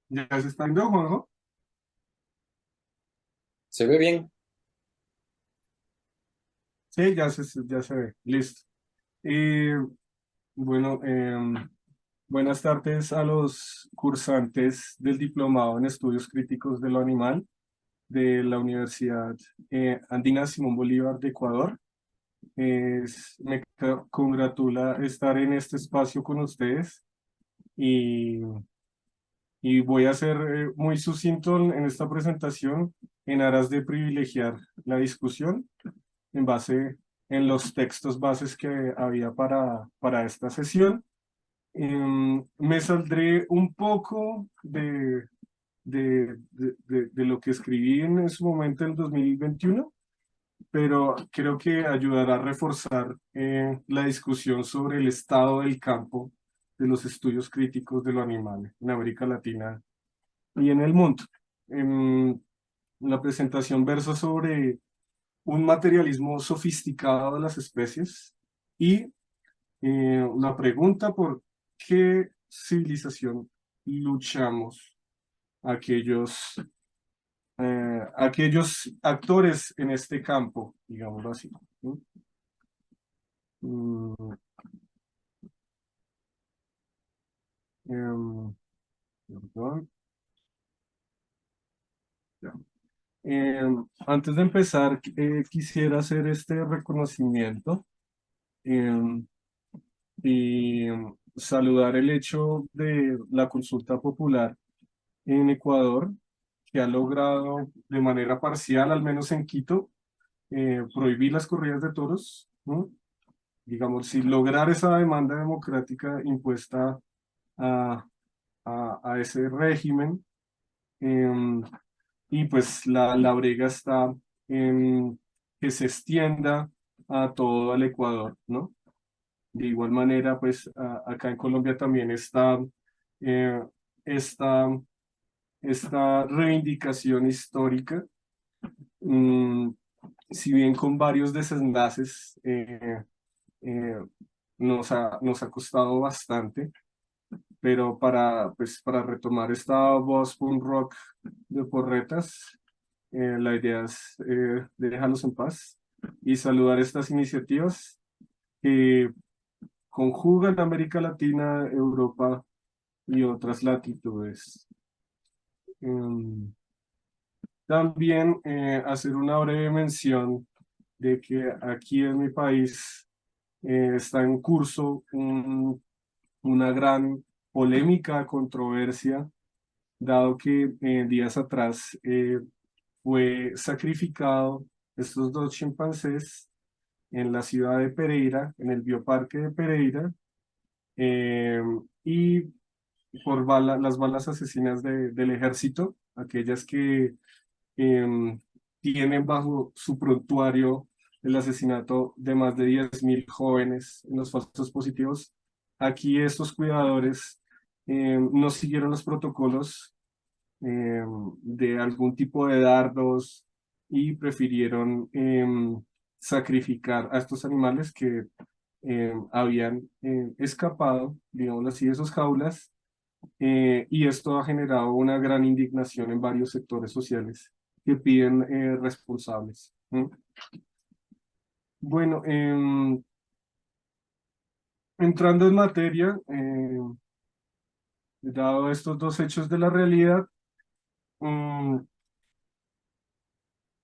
¿Ya se está viendo, Juanjo? ¿Se ve bien? Sí, ya se ve. Listo. Y bueno, buenas tardes a los cursantes del Diplomado en Estudios Críticos de lo Animal de la Universidad Andina Simón Bolívar de Ecuador. Me congratula estar en este espacio con ustedes y, y voy a ser muy sucinto en esta presentación en aras de privilegiar la discusión en base en los textos bases que había para esta sesión. Me saldré un poco de lo que escribí en su momento en 2021, pero creo que ayudará a reforzar la discusión sobre el estado del campo de los estudios críticos de lo animal en América Latina y en el mundo. Em, la presentación versa sobre un materialismo sofisticado de las especies y la pregunta por qué civilización luchamos aquellos, aquellos actores en este campo, digámoslo así. ¿No? Mm, em, perdón, ya. Antes de empezar, quisiera hacer este reconocimiento em, y saludar el hecho de la consulta popular en Ecuador, que ha logrado de manera parcial, al menos en Quito, prohibir las corridas de toros, ¿no? Digamos, sin lograr esa demanda democrática impuesta a, a ese régimen, em, y pues la brega está en que se extienda a todo el Ecuador, ¿no? De igual manera, pues acá en Colombia también está eh, esta, esta reivindicación histórica, mm, si bien con varios desenlaces, eh, nos ha costado bastante, pero pues, para retomar esta voz punk rock de Porretas, la idea es dejarlos en paz y saludar estas iniciativas que conjugan América Latina, Europa y otras latitudes. Em, También hacer una breve mención de que aquí en mi país está en curso una gran polémica, controversia, dado que días atrás fue sacrificado estos dos chimpancés en la ciudad de Pereira, en el bioparque de Pereira, eh, y las balas asesinas del ejército, aquellas que tienen bajo su prontuario el asesinato de más de 10.000 jóvenes en los falsos positivos. Aquí estos cuidadores no siguieron los protocolos de algún tipo de dardos y prefirieron sacrificar a estos animales que habían escapado, digamos así, de sus jaulas, y esto ha generado una gran indignación en varios sectores sociales que piden responsables. ¿Mm? Bueno, entrando en materia, dado estos dos hechos de la realidad, mm,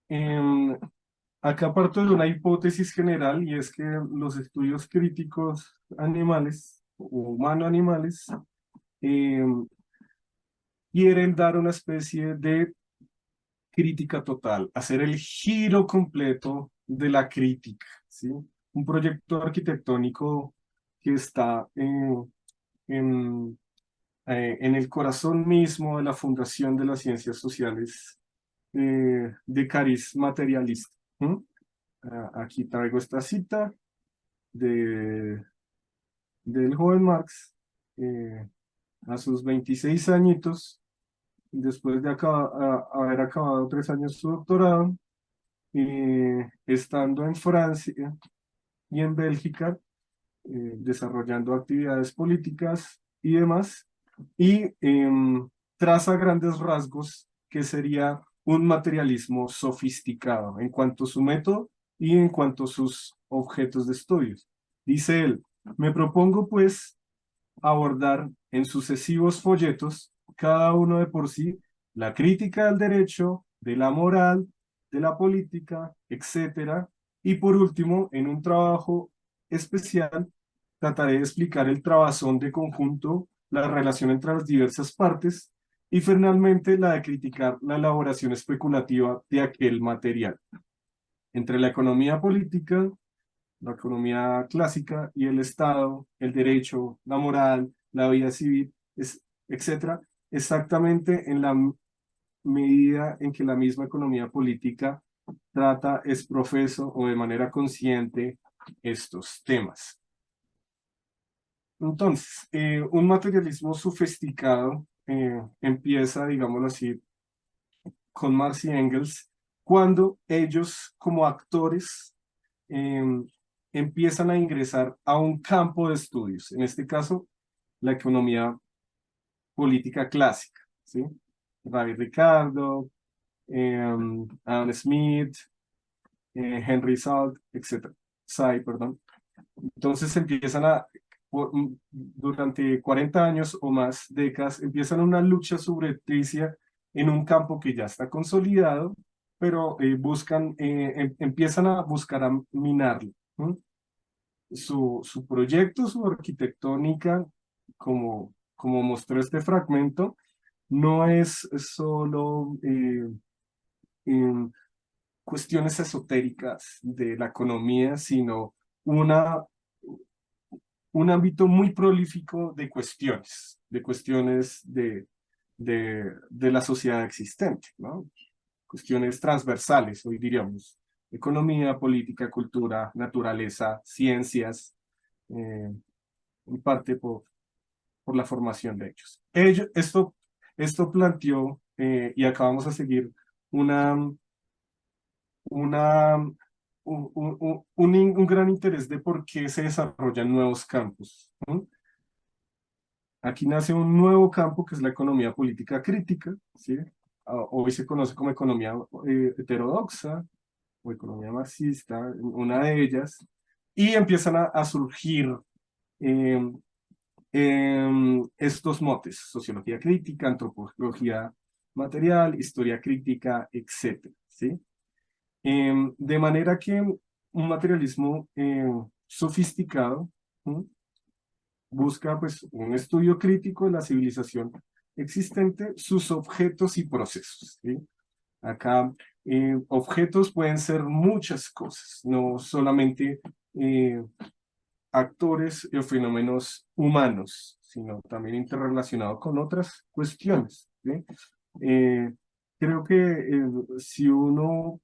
em, acá parto de una hipótesis general y es que los estudios críticos animales o humano-animales em, quieren dar una especie de crítica total, hacer el giro completo de la crítica, ¿sí? Un proyecto arquitectónico que está en, en el corazón mismo de la fundación de las ciencias sociales de cariz materialista. ¿Mm? Aquí traigo esta cita de, del joven Marx a sus 26 añitos, después de haber acabado 3 años su doctorado, estando en Francia y en Bélgica, desarrollando actividades políticas y demás, y traza grandes rasgos que sería un materialismo sofisticado en cuanto a su método y en cuanto a sus objetos de estudios. Dice él, me propongo pues abordar en sucesivos folletos, cada uno de por sí, la crítica del derecho, de la moral, de la política, etcétera. Y por último, en un trabajo especial, trataré de explicar el trabazón de conjunto, la relación entre las diversas partes y finalmente la de criticar la elaboración especulativa de aquel material. Entre la economía política, la economía clásica y el Estado, el derecho, la moral, la vida civil, etcétera, exactamente en la medida en que la misma economía política trata, es profeso o de manera consciente estos temas. Entonces, un materialismo sofisticado empieza, digámoslo así, con Marx y Engels, cuando ellos como actores eh, empiezan a ingresar a un campo de estudios, en este caso, la economía política clásica, ¿sí? David Ricardo, Adam Smith, Henry Salt, etc. Say, perdón. Entonces empiezan durante 40 años o más décadas, empiezan una lucha subrepticia en un campo que ya está consolidado, pero empiezan a buscar a minarlo. ¿Mm? Su proyecto, su arquitectónica, como mostró este fragmento, no es solo em, cuestiones esotéricas de la economía, sino una, un ámbito muy prolífico de cuestiones de la sociedad existente, ¿no? Cuestiones transversales, hoy diríamos, economía, política, cultura, naturaleza, ciencias, eh, en parte por la formación de ellos. Esto planteó, y acabamos a seguir, una, una, un gran interés de por qué se desarrollan nuevos campos. ¿No? Aquí nace un nuevo campo que es la economía política crítica, ¿sí? Hoy se conoce como economía heterodoxa o economía marxista, una de ellas, y empiezan a surgir eh, estos motes, sociología crítica, antropología material, historia crítica, etcétera, ¿sí? De manera que un materialismo sofisticado, ¿sí? Busca pues un estudio crítico de la civilización existente, sus objetos y procesos, ¿sí? Acá objetos pueden ser muchas cosas, no solamente eh, actores o fenómenos humanos, sino también interrelacionado con otras cuestiones, ¿sí? Eh, creo que si uno,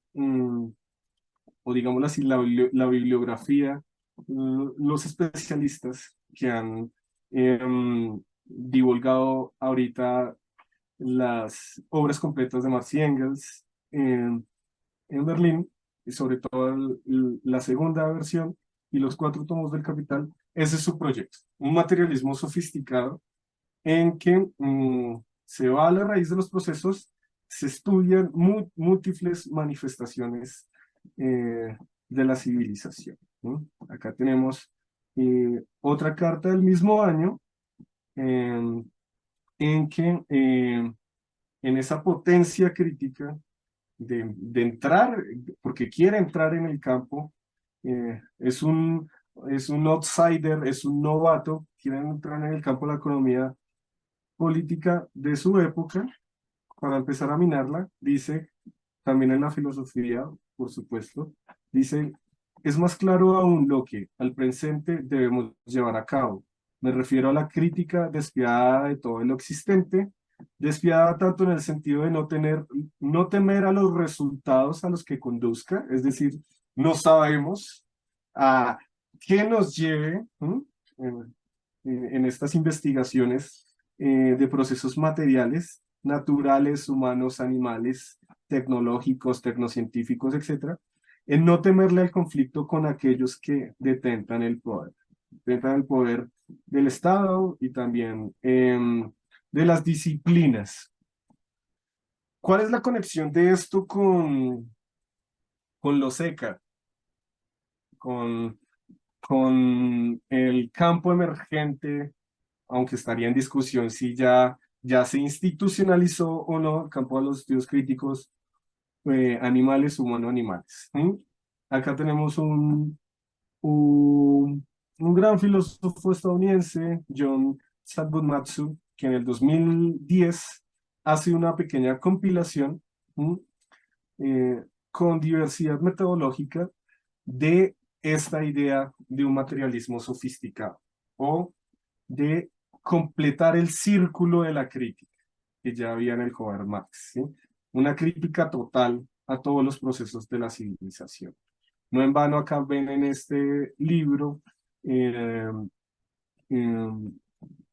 o digámoslo así, la bibliografía, los especialistas que han divulgado ahorita las obras completas de Marx y Engels en Berlín, y sobre todo la segunda versión y los 4 tomos del Capital, ese es su proyecto, un materialismo sofisticado en que se va a la raíz de los procesos, se estudian múltiples manifestaciones de la civilización. ¿No? Acá tenemos otra carta del mismo año eh, en que en esa potencia crítica de entrar, porque quiere entrar en el campo, eh, es un, es un outsider, es un novato, quiere entrar en el campo de la economía política de su época para empezar a minarla, dice, también en la filosofía, por supuesto, dice, es más claro aún lo que al presente debemos llevar a cabo. Me refiero a la crítica despiadada de todo lo existente, despiadada tanto en el sentido de no temer a los resultados a los que conduzca, es decir, no sabemos a qué nos lleve en, en estas investigaciones de procesos materiales, naturales, humanos, animales, tecnológicos, tecnocientíficos, etcétera, en no temerle al conflicto con aquellos que detentan el poder del Estado y también de las disciplinas. ¿Cuál es la conexión de esto con los ECA, con, con el campo emergente, aunque estaría en discusión si ya se institucionalizó o no el campo de los estudios críticos, animales, humano-animales? ¿Mm? Acá tenemos un gran filósofo estadounidense, John Sabumatsu, que en el 2010 hace una pequeña compilación, ¿m? eh, con diversidad metodológica de esta idea de un materialismo sofisticado o de completar el círculo de la crítica que ya había en el joven Marx, ¿sí? Una crítica total a todos los procesos de la civilización. No en vano acá ven en este libro eh, eh,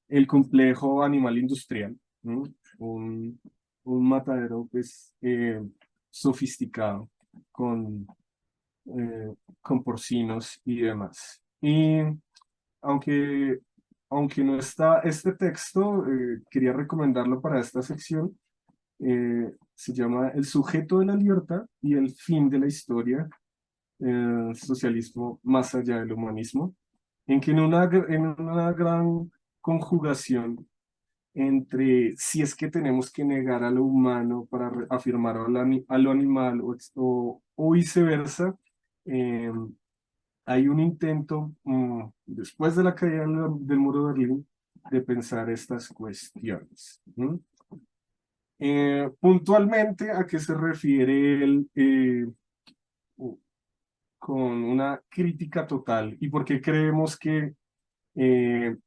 el complejo animal industrial, ¿no? Un, un matadero pues sofisticado con, eh, con porcinos y demás. Y aunque, aunque no está este texto, quería recomendarlo para esta sección. Se llama El sujeto de la libertad y el fin de la historia, socialismo más allá del humanismo, en que en una gran conjugación entre si es que tenemos que negar a lo humano para afirmar a lo animal o viceversa, eh, hay un intento, después de la caída del muro de Berlín, de pensar estas cuestiones. ¿Mm? Puntualmente, ¿a qué se refiere el, con una crítica total? ¿Y por qué creemos eh,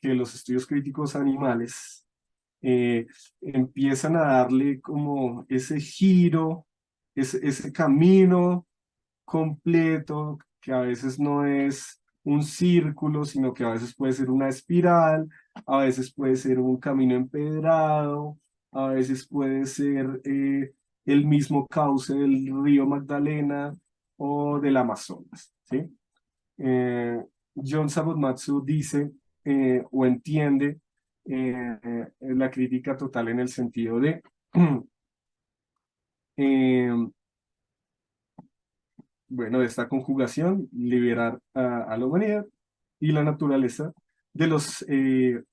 que los estudios críticos animales empiezan a darle como ese giro, ese camino completo, que a veces no es un círculo, sino que a veces puede ser una espiral, a veces puede ser un camino empedrado, a veces puede ser el mismo cauce del río Magdalena o del Amazonas, ¿sí? Eh, John Sabumatsu dice o entiende la crítica total en el sentido de eh, bueno, de esta conjugación, liberar a la humanidad y la naturaleza de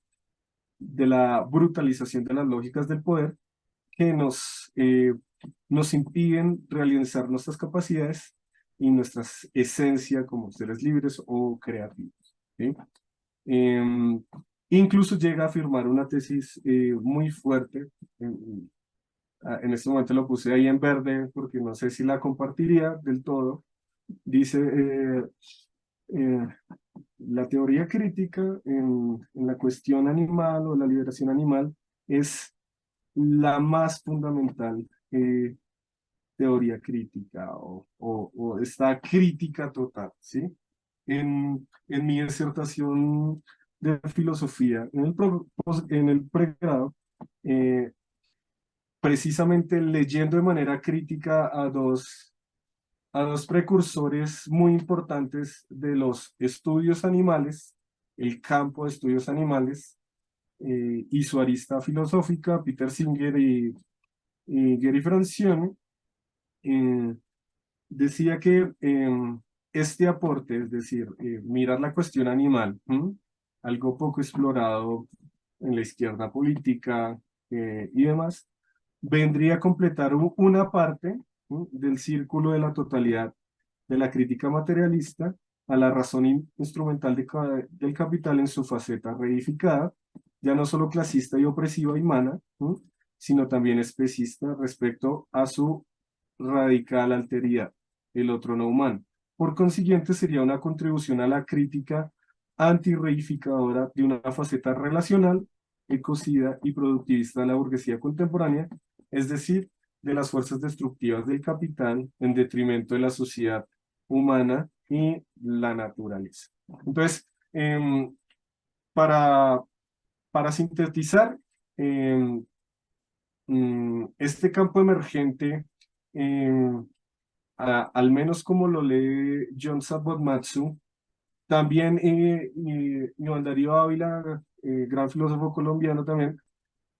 de la brutalización de las lógicas del poder que nos impiden realizar nuestras capacidades y nuestra esencia como seres libres o creativos, ¿sí? Em, Incluso llega a afirmar una tesis muy fuerte. En este momento lo puse ahí en verde porque no sé si la compartiría del todo. Dice, eh, la teoría crítica en la cuestión animal o la liberación animal es la más fundamental teoría crítica o esta crítica total, ¿sí? En mi disertación de filosofía, en el pregrado, eh, precisamente leyendo de manera crítica a dos precursores muy importantes de los estudios animales, el campo de estudios animales, y su arista filosófica, Peter Singer y Gary Francione, eh, decía que este aporte, es decir, mirar la cuestión animal, algo poco explorado en la izquierda política y demás, vendría a completar una parte del círculo de la totalidad de la crítica materialista a la razón instrumental del capital en su faceta reificada, ya no solo clasista y opresiva y mana, sino también especista respecto a su radical alteridad, el otro no humano. Por consiguiente, sería una contribución a la crítica antirreificadora de una faceta relacional, ecocida y productivista de la burguesía contemporánea, es decir, de las fuerzas destructivas del capital en detrimento de la sociedad humana y la naturaleza. Entonces, para, para sintetizar, em, este campo emergente, al menos como lo lee John Sabbot-Matsu, también Iván Darío Ávila, gran filósofo colombiano también,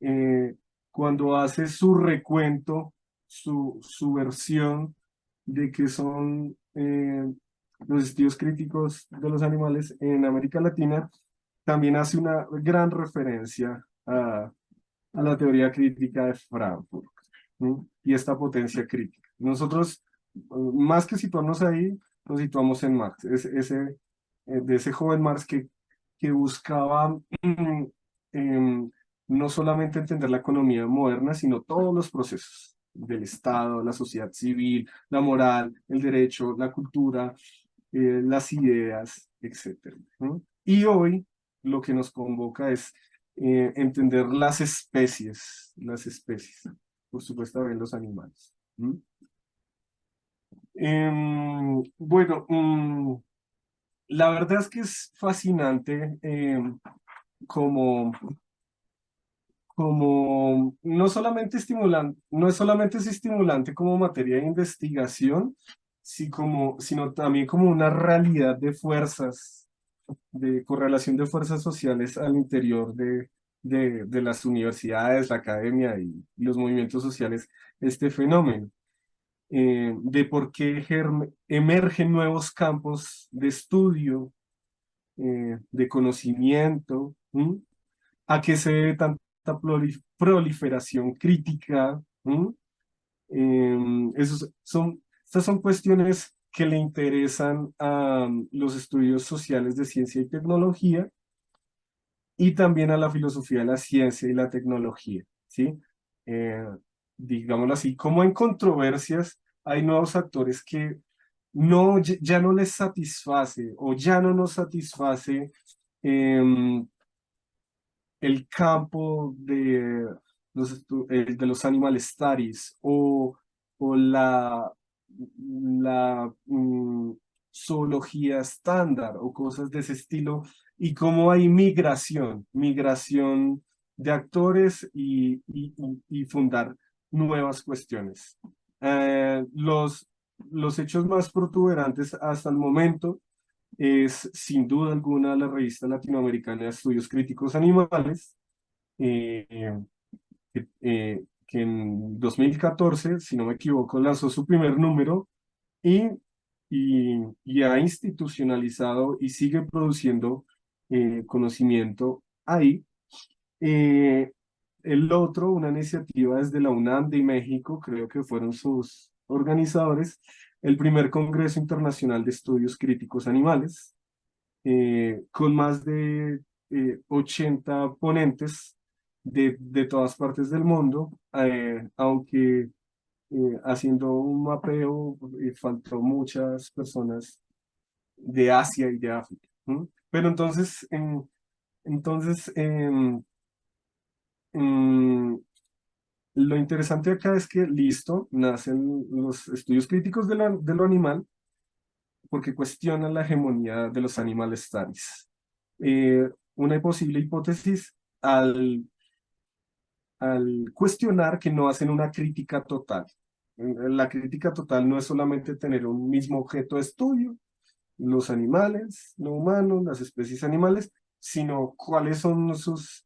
eh, cuando hace su recuento, su versión de qué son los estudios críticos de los animales en América Latina, también hace una gran referencia a la teoría crítica de Frankfurt, ¿no? Y esta potencia crítica. Nosotros, más que situarnos ahí, nos situamos en Marx, de ese joven Marx que buscaba em, no solamente entender la economía moderna, sino todos los procesos del Estado, la sociedad civil, la moral, el derecho, la cultura, las ideas, etcétera, ¿no? Y hoy lo que nos convoca es entender las especies, por supuesto, también los animales. ¿Mm? Bueno, la verdad es que es fascinante como, como no es solamente es estimulante como materia de investigación, sino también como una realidad de fuerzas de correlación de fuerzas sociales al interior de las universidades, la academia y los movimientos sociales, este fenómeno, de por qué emergen nuevos campos de estudio, de conocimiento, ¿m? A qué se debe tanta proliferación crítica, ¿m? Estas son cuestiones que le interesan a los estudios sociales de ciencia y tecnología y también a la filosofía de la ciencia y la tecnología, ¿sí? Eh, digámoslo así, como en controversias hay nuevos actores que ya no les satisface o ya no nos satisface em, el campo de los animal studies o la zoología estándar o cosas de ese estilo, y cómo hay migración de actores y fundar nuevas cuestiones. Los hechos más protuberantes hasta el momento es sin duda alguna la revista latinoamericana de estudios críticos animales, eh, que en 2014, si no me equivoco, lanzó su primer número y, y ha institucionalizado y sigue produciendo conocimiento ahí. Eh, el otro, una iniciativa desde la UNAM de México, creo que fueron sus organizadores, el primer Congreso Internacional de Estudios Críticos Animales, con más de 80 ponentes de todas partes del mundo, aunque haciendo un mapeo faltó muchas personas de Asia y de África. ¿M? Pero entonces em, lo interesante acá es que, listo, nacen los estudios críticos de lo animal, porque cuestionan la hegemonía de los animales studies. Una posible hipótesis al cuestionar que no hacen una crítica total. La crítica total no es solamente tener un mismo objeto de estudio, los animales, no humanos, las especies animales, sino cuáles son sus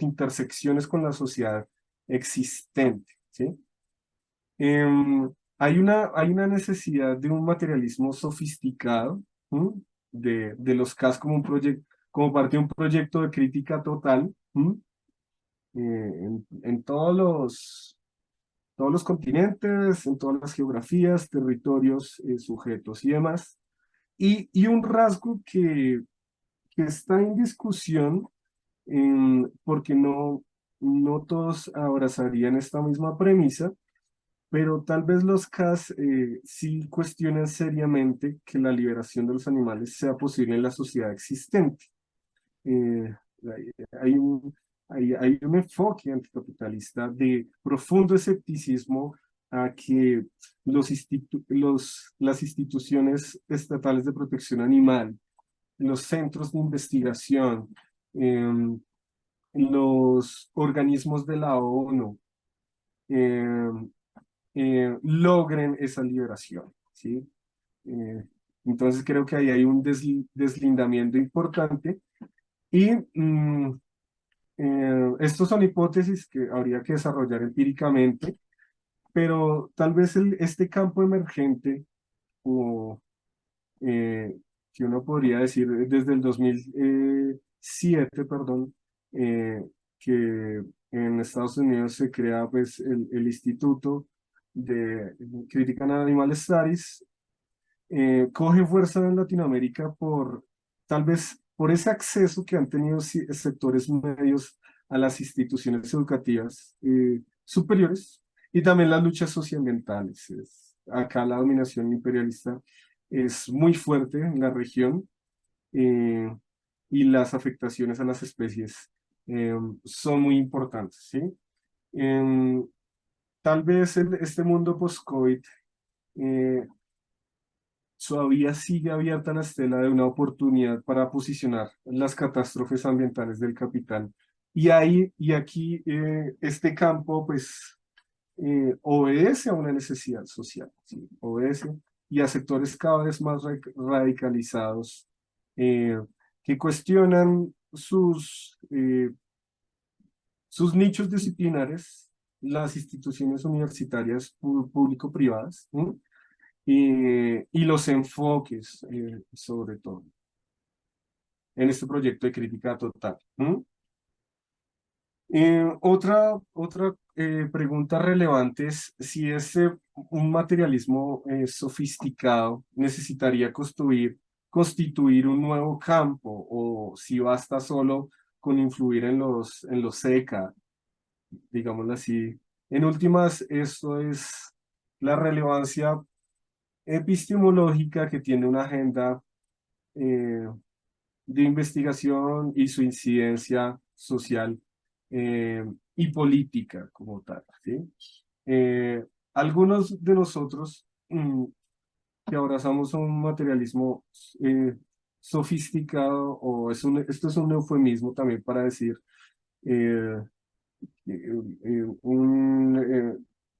intersecciones con la sociedad existente, ¿sí? Hay una necesidad de un materialismo sofisticado, ¿m? De los CAS como como parte de un proyecto de crítica total, ¿m? En todos los continentes, en todas las geografías, territorios, sujetos y demás. Y un rasgo que está en discusión, porque no todos abrazarían esta misma premisa, pero tal vez los CAS sí cuestionan seriamente que la liberación de los animales sea posible en la sociedad existente. Eh, hay, hay un, hay un enfoque anticapitalista de profundo escepticismo a que las instituciones estatales de protección animal, los centros de investigación, em, los organismos de la ONU, em, logren esa liberación, ¿sí? Eh, entonces creo que ahí hay un deslindamiento importante y Estos son hipótesis que habría que desarrollar empíricamente, pero tal vez este campo emergente, o eh, que uno podría decir desde el 2007, perdón, eh, que en Estados Unidos se crea pues el Instituto de Crítica en Animal Studies, coge fuerza en Latinoamérica por tal vez por ese acceso que han tenido sectores medios a las instituciones educativas superiores y también las luchas socioambientales. Acá la dominación imperialista es muy fuerte en la región, eh, y las afectaciones a las especies eh, son muy importantes, ¿sí? Em, Tal vez este mundo post-COVID eh, todavía sigue abierta la estela de una oportunidad para posicionar las catástrofes ambientales del capital. Y aquí este campo pues obedece a una necesidad social, ¿sí? Obedece y a sectores cada vez más radicalizados, eh, que cuestionan sus nichos disciplinares, las instituciones universitarias público-privadas, ¿sí? Y los enfoques, sobre todo, en este proyecto de crítica total. ¿Mm? Otra pregunta relevante es si un materialismo sofisticado necesitaría constituir un nuevo campo o si basta solo con influir en los SECA, digámoslo así. En últimas, esto es la relevancia epistemológica que tiene una agenda eh, de investigación y su incidencia social eh, y política como tal, ¿sí? Algunos de nosotros que abrazamos un materialismo eh, sofisticado, esto es un eufemismo también para decir eh, eh,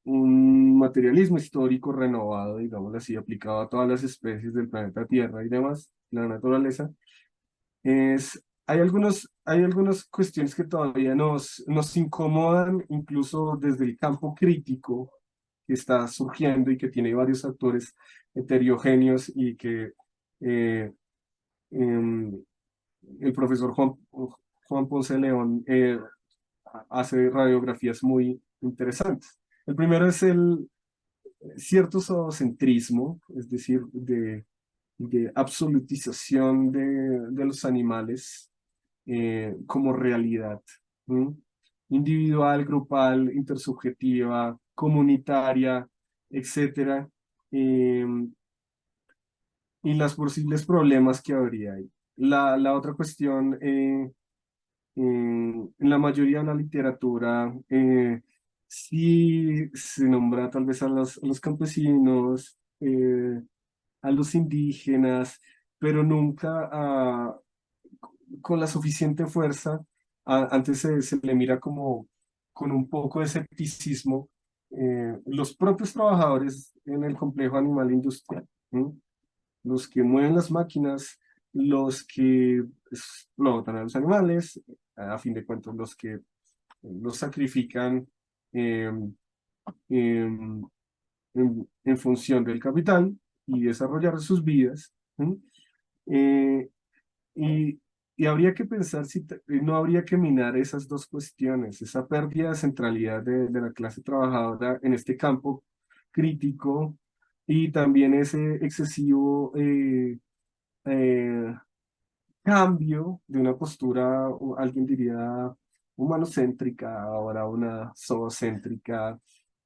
un materialismo histórico renovado, digámoslo así, aplicado a todas las especies del planeta Tierra y demás, la naturaleza, hay algunas cuestiones que todavía nos incomodan, incluso desde el campo crítico que está surgiendo y que tiene varios actores heterogéneos y que eh, em, el profesor Juan Ponce de León hace radiografías muy interesantes. El primero es el cierto zoocentrismo, es decir, de absolutización de los animales como realidad, ¿m? Individual, grupal, intersubjetiva, comunitaria, etcétera, eh, y los posibles problemas que habría ahí. La otra cuestión, en la mayoría de la literatura, sí se nombra tal vez a los campesinos, a los indígenas, pero nunca con la suficiente fuerza. Antes se le mira como con un poco de escepticismo los propios trabajadores en el complejo animal industrial, ¿sí? Los que mueven las máquinas, los que explotan a los animales, a fin de cuentas los que los sacrifican eh, em, en función del capital y desarrollar sus vidas. ¿Sí? Eh, y, y habría que pensar si no habría que minar esas dos cuestiones, esa pérdida de centralidad de la clase trabajadora en este campo crítico y también ese excesivo eh, cambio de una postura, alguien diría, humanocéntrica, ahora una zoocéntrica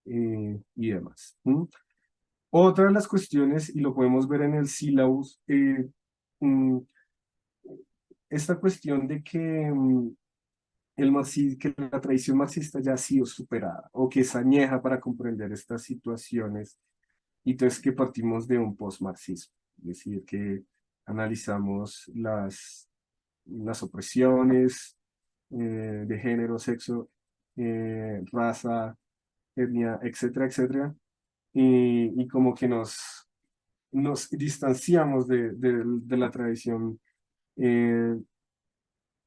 y demás. ¿Mm? Otra de las cuestiones, y lo podemos ver en el sílabus, mm, esta cuestión de que, que la tradición marxista ya ha sido superada o que es añeja para comprender estas situaciones y entonces que partimos de un post-marxismo, es decir, que analizamos las opresiones de género, sexo, raza, etnia, etcétera, etcétera, y como que nos distanciamos de la tradición eh,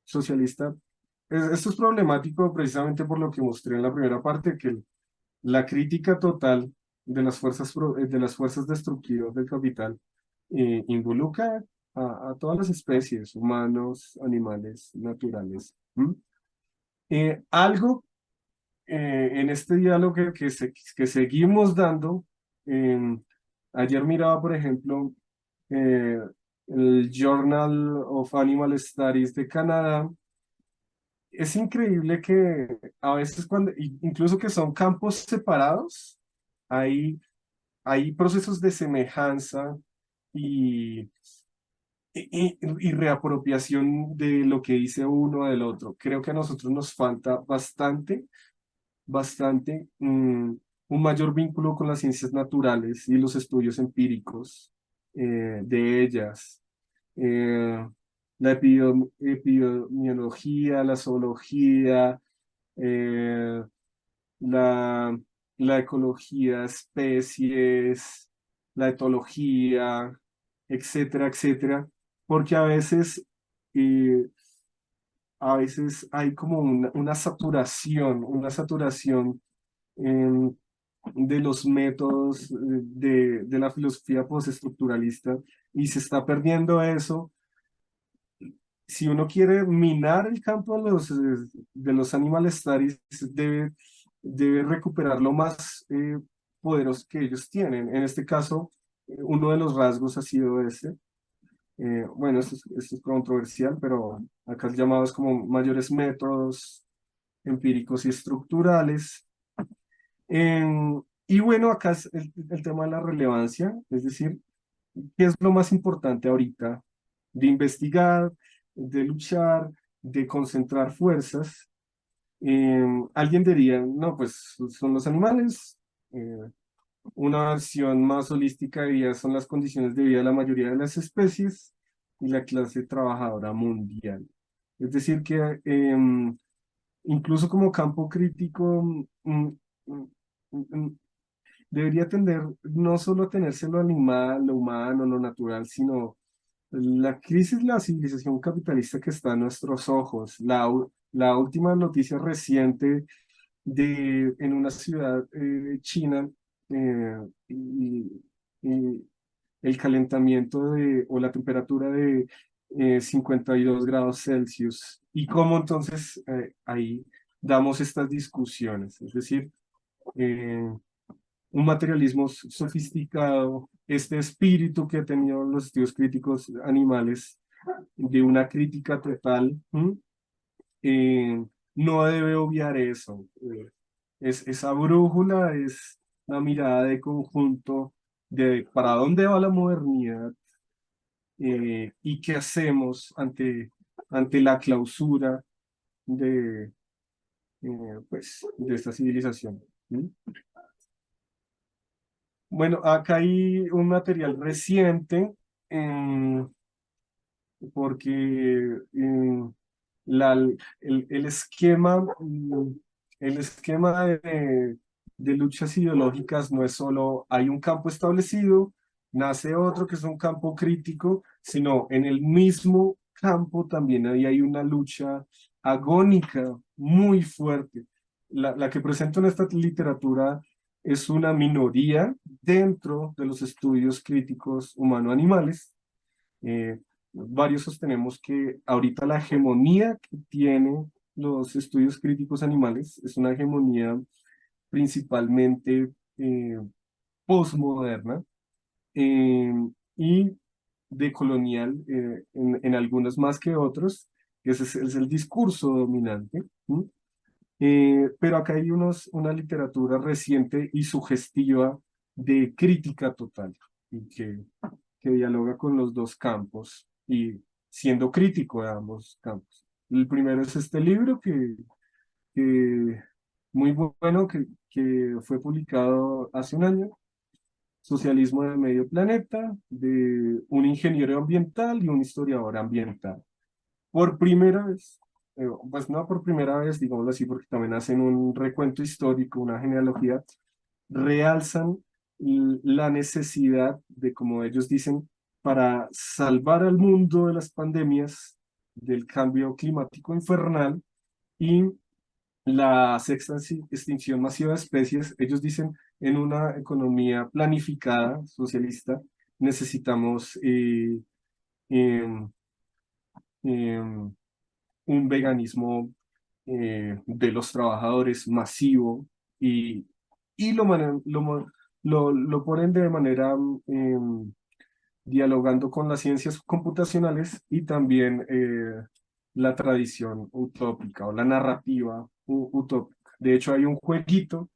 socialista, esto es problemático precisamente por lo que mostré en la primera parte, que la crítica total de las fuerzas destructivas del capital involucra a todas las especies, humanos, animales, naturales. ¿M? Algo en este diálogo que seguimos dando, eh, ayer miraba, por ejemplo, eh, el Journal of Animal Studies de Canadá. Es increíble que a veces incluso que son campos separados, hay, hay procesos de semejanza y, y reapropiación de lo que dice uno del otro. Creo que a nosotros nos falta bastante un mayor vínculo con las ciencias naturales y los estudios empíricos de ellas. Eh, la epidemiología, la zoología, eh, la, la ecología, especies, la etología, etcétera, etcétera, porque eh, a veces hay como una saturación em, de los métodos de la filosofía postestructuralista y se está perdiendo eso. Si uno quiere minar el campo de los animal studies, debe recuperar lo más poderoso que ellos tienen. En este caso, uno de los rasgos ha sido ese. Bueno, esto es controversial, pero acá es llamados como mayores métodos empíricos y estructurales. Y bueno, acá es el tema de la relevancia, es decir, ¿qué es lo más importante ahorita? De investigar, de luchar, de concentrar fuerzas. Alguien diría, no, pues son los animales. eh, una versión más holística diría, son las condiciones de vida de la mayoría de las especies y la clase trabajadora mundial. Es decir, que incluso como campo crítico, mm, mm, debería tender no solo a tenerse lo animal, lo humano, lo natural, sino la crisis de la civilización capitalista que está a nuestros ojos. La última noticia reciente en una ciudad china, eh, y, y el calentamiento o la temperatura de 52 grados Celsius. Y cómo entonces ahí damos estas discusiones. Es decir, eh, un materialismo sofisticado, este espíritu que han tenido los estudios críticos animales, de una crítica total, eh, no debe obviar eso. Esa brújula es la mirada de conjunto de para dónde va la modernidad y qué hacemos ante la clausura de, pues, de esta civilización. ¿Mm? Bueno, acá hay un material reciente, em, porque el esquema, el esquema de luchas ideológicas no es solo hay un campo establecido, nace otro que es un campo crítico, sino en el mismo campo también hay una lucha agónica muy fuerte. La que presento en esta literatura es una minoría dentro de los estudios críticos humano-animales. eh, Varios sostenemos que ahorita la hegemonía que tienen los estudios críticos animales es una hegemonía principalmente postmoderna, eh, y decolonial, en algunos más que otros. Ese es el discurso dominante. ¿Sí? Pero acá hay una literatura reciente y sugestiva de crítica total, y que dialoga con los dos campos y siendo crítico de ambos campos. El primero es este libro que muy bueno, que fue publicado hace un año, Socialismo de Medio Planeta, de un ingeniero ambiental y un historiador ambiental. Por primera vez, pues no por primera vez, digámoslo así, porque también hacen un recuento histórico, una genealogía, realzan la necesidad de, como ellos dicen, para salvar al mundo de las pandemias, del cambio climático infernal, Y la sexta extinción masiva de especies, ellos dicen, en una economía planificada, socialista, necesitamos em, em, un veganismo de los trabajadores masivo y, y lo ponen de manera dialogando con las ciencias computacionales y también la tradición utópica o la narrativa utópica. De hecho, hay un jueguito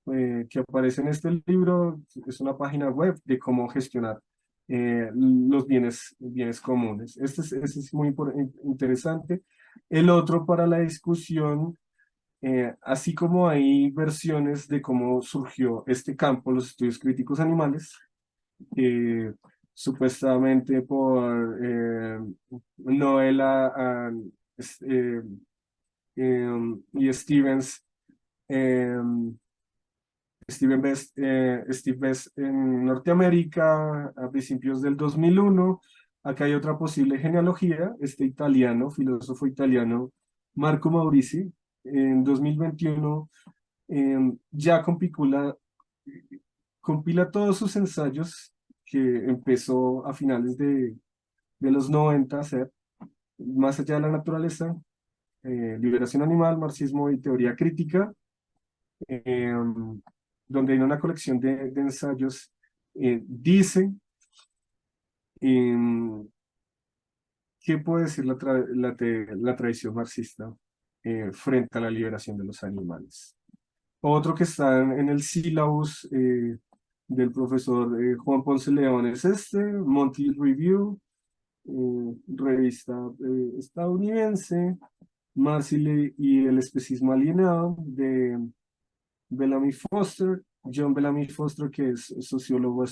que aparece en este libro, es una página web de cómo gestionar los bienes comunes. Este es muy interesante. El otro para la discusión, así como hay versiones de cómo surgió este campo, los estudios críticos animales, eh, supuestamente por Noela es- eh, y Steve Best en Norteamérica a principios del 2001. Acá hay otra posible genealogía, este italiano, filósofo italiano, Marco Maurizi, en 2021 ya compila todos sus ensayos que empezó a finales de los 90 a hacer, más allá de la naturaleza, liberación animal, marxismo y teoría crítica, eh, donde en una colección de ensayos dice eh, qué puede decir la tradición marxista frente a la liberación de los animales. Otro que está en el sílabus del profesor Juan Ponce León es este, Monty Review, revista estadounidense, Marsile y el especismo alienado de Bellamy Foster, John Bellamy Foster, que es sociólogo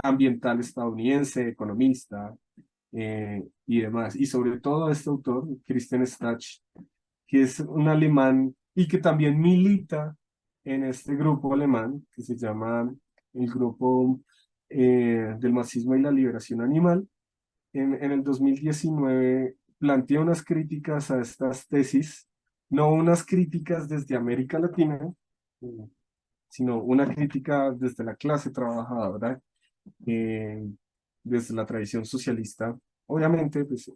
ambiental estadounidense, economista y demás. Y sobre todo este autor, Christian Stach, que es un alemán y que también milita en este grupo alemán que se llama el Grupo del Marxismo y la Liberación Animal. En el 2019 plantea unas críticas a estas tesis, no unas críticas desde América Latina, eh, sino una crítica desde la clase trabajadora, eh, desde la tradición socialista, obviamente pues,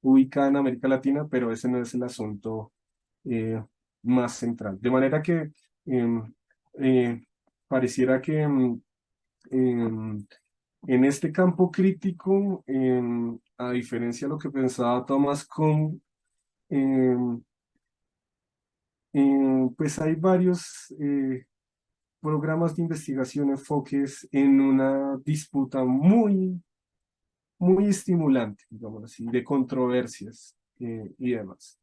ubicada en América Latina, pero ese no es el asunto eh, más central. De manera que em, eh, pareciera que en este campo crítico, a diferencia de lo que pensaba Thomas Kuhn, em, pues hay varios programas de investigación, enfoques en una disputa muy estimulante, digamos así, de controversias y demás.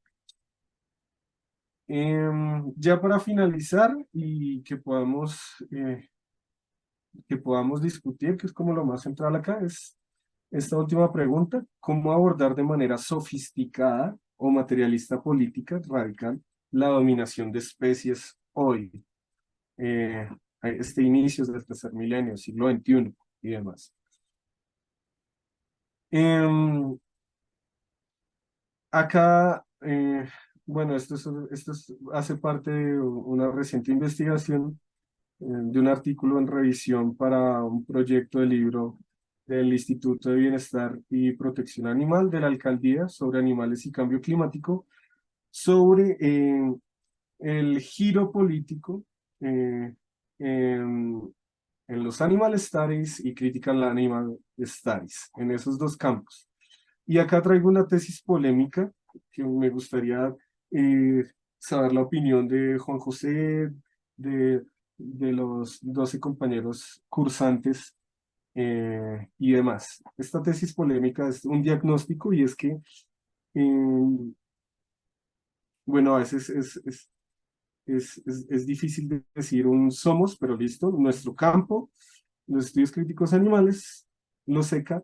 Ya para finalizar y que podamos discutir, que es como lo más central acá, es esta última pregunta: ¿cómo abordar de manera sofisticada o materialista política radical la dominación de especies hoy, eh, a este inicios del tercer milenio, siglo XXI y demás? Em, Acá, bueno, hace parte de una reciente investigación de un artículo en revisión para un proyecto de libro del Instituto de Bienestar y Protección Animal de la Alcaldía sobre animales y cambio climático, sobre el giro político eh, en, en los animal studies y critical animal studies, en esos dos campos. Y acá traigo una tesis polémica que me gustaría eh, saber la opinión de Juan José, de, de los 12 compañeros cursantes y demás. Esta tesis polémica es un diagnóstico y es que, bueno, a veces es difícil de decir un somos, pero listo, nuestro campo, los estudios críticos animales, los ECA,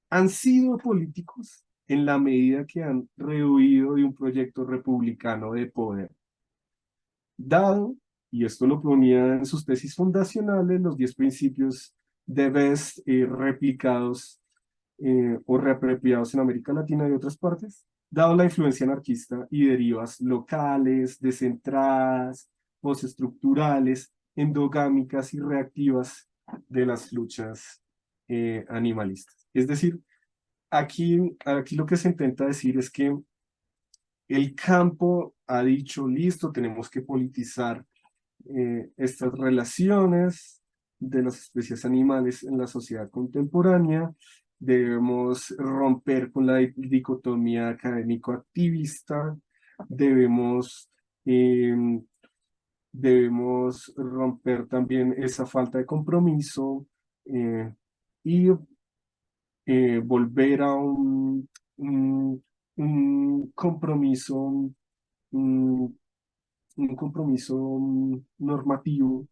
han sido políticos en la medida que han rehuido de un proyecto republicano de poder, dado, y esto lo ponía en sus tesis fundacionales, los 10 principios de Best replicados o reapropiados en América Latina y otras partes, dado la influencia anarquista y derivas locales, descentradas, postestructurales, endogámicas y reactivas de las luchas animalistas. Es decir, aquí lo que se intenta decir es que el campo ha dicho, listo, tenemos que politizar estas relaciones de las especies animales en la sociedad contemporánea. Debemos romper con la dicotomía académico-activista, debemos, eh, debemos romper también esa falta de compromiso eh, y volver a un, un compromiso, un, un compromiso normativo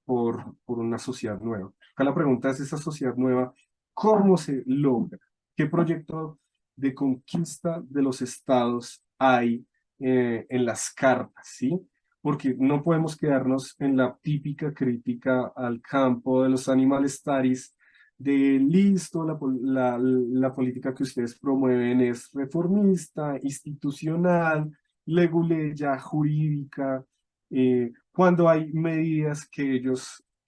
por una sociedad nueva. Acá la pregunta es, esa sociedad nueva, ¿cómo se logra? ¿Qué proyecto de conquista de los estados hay en las cartas, ¿sí? Porque no podemos quedarnos en la típica crítica al campo de los animal studies, de listo, la política que ustedes promueven es reformista, institucional, leguleya, jurídica, cuando hay medidas que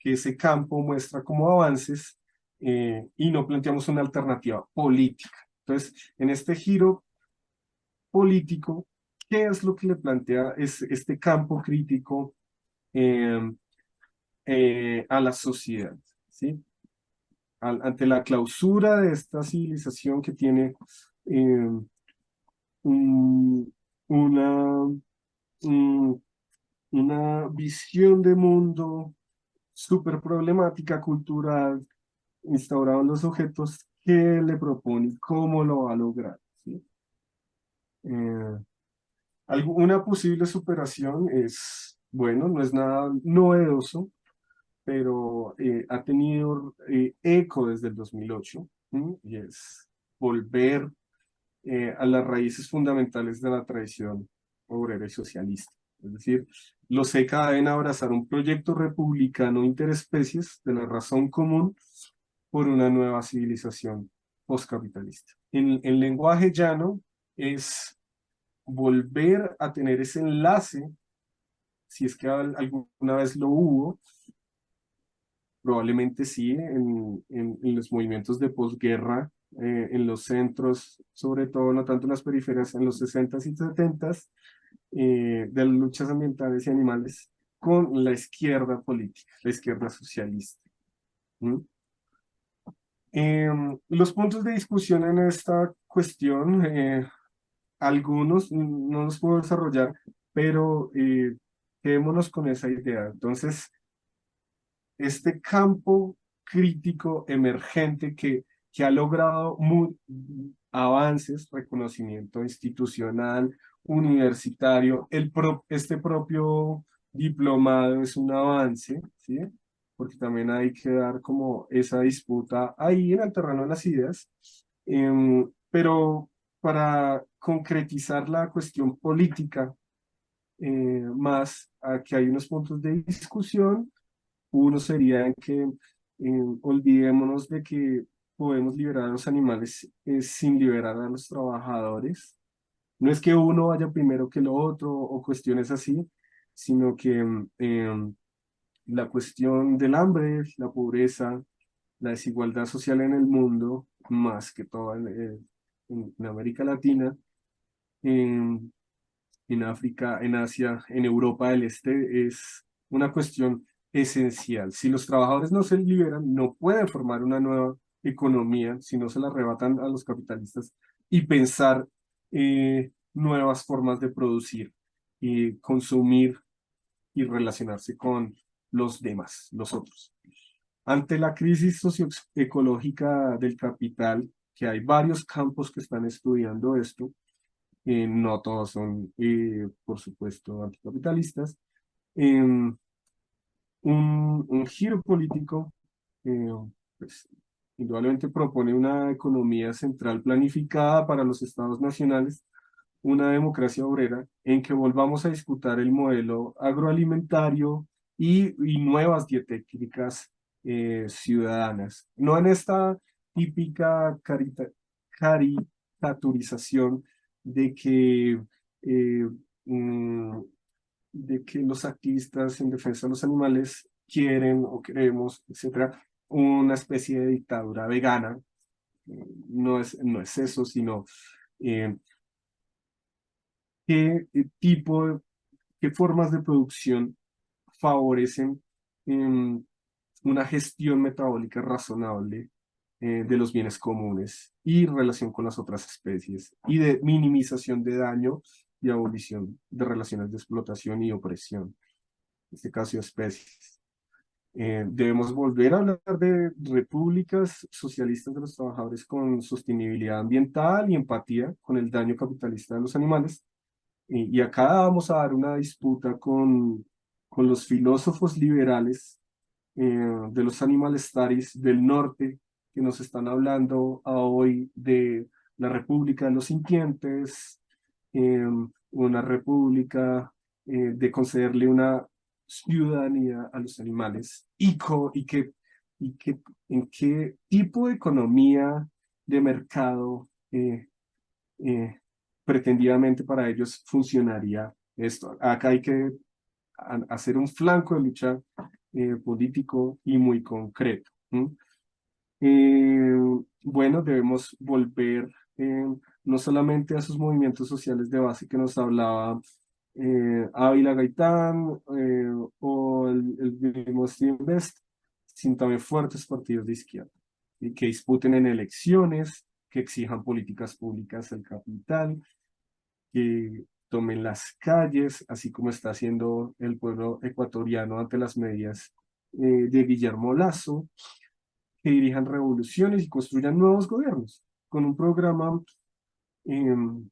ese campo muestra como avances y no planteamos una alternativa política. Entonces, en este giro político, ¿qué es lo que le plantea este campo crítico eh, a la sociedad? ¿Sí? Ante la clausura de esta civilización que tiene eh, un- una, un- una visión de mundo súper problemática cultural instaurado en los sujetos, ¿qué le propone? ¿Cómo lo va a lograr? ¿Sí? Eh, una posible superación es, bueno, no es nada novedoso, pero ha tenido eco desde el 2008, ¿sí? Y es volver a las raíces fundamentales de la tradición obrera y socialista. Es decir, los ECA deben abrazar un proyecto republicano interespecies de la razón común por una nueva civilización postcapitalista. En lenguaje llano es volver a tener ese enlace, si es que alguna vez lo hubo, probablemente sí, en los movimientos de posguerra, en los centros, sobre todo, no tanto en las periferias, en los 60s y 70s, de las luchas ambientales y animales, con la izquierda política, la izquierda socialista. ¿Mm? Los puntos de discusión en esta cuestión, algunos no los puedo desarrollar, pero quedémonos con esa idea. Entonces, este campo crítico emergente que ha logrado avances, reconocimiento institucional, universitario, este propio diplomado es un avance, ¿sí? Porque también hay que dar como esa disputa ahí en el terreno de las ideas, pero para concretizar la cuestión política, más a que hay unos puntos de discusión. Uno sería en que olvidémonos de que podemos liberar a los animales sin liberar a los trabajadores. No es que uno vaya primero que lo otro o cuestiones así, sino que la cuestión del hambre, la pobreza, la desigualdad social en el mundo, más que todo en América Latina, em, en África, en Asia, en Europa del Este, es una cuestión esencial. Si los trabajadores no se liberan, no pueden formar una nueva economía si no se la arrebatan a los capitalistas y pensar nuevas formas de producir y consumir y relacionarse con los demás, los otros. Ante la crisis socioecológica del capital, que hay varios campos que están estudiando esto, no todos son, por supuesto, anticapitalistas. Un, un giro político, eh, pues, indudablemente propone una economía central planificada para los estados nacionales, una democracia obrera, en que volvamos a disputar el modelo agroalimentario y nuevas dietéticas ciudadanas. No en esta típica caricaturización de que, eh, mm, de que los activistas en defensa de los animales quieren o queremos, etcétera, una especie de dictadura vegana. No es eso, sino eh, qué tipo, qué formas de producción favorecen em, una gestión metabólica razonable de los bienes comunes y relación con las otras especies y de minimización de daño y abolición de relaciones de explotación y opresión, en este caso de especies. Debemos volver a hablar de repúblicas socialistas de los trabajadores con sostenibilidad ambiental y empatía con el daño capitalista de los animales. Y acá vamos a dar una disputa con los filósofos liberales de los animal studies del norte que nos están hablando hoy de la República de los Sintientes, una república de concederle una ciudadanía a los animales y en qué tipo de economía de mercado eh, pretendidamente para ellos funcionaría esto. Acá hay que hacer un flanco de lucha político y muy concreto. ¿M? Eh, bueno, debemos volver no solamente a esos movimientos sociales de base que nos hablaba Ávila Gaitán o el mismo Steve Best, sino también fuertes partidos de izquierda y que disputen en elecciones, que exijan políticas públicas al capital, que tomen las calles, así como está haciendo el pueblo ecuatoriano ante las medidas de Guillermo Lazo, que dirijan revoluciones y construyan nuevos gobiernos, con un programa,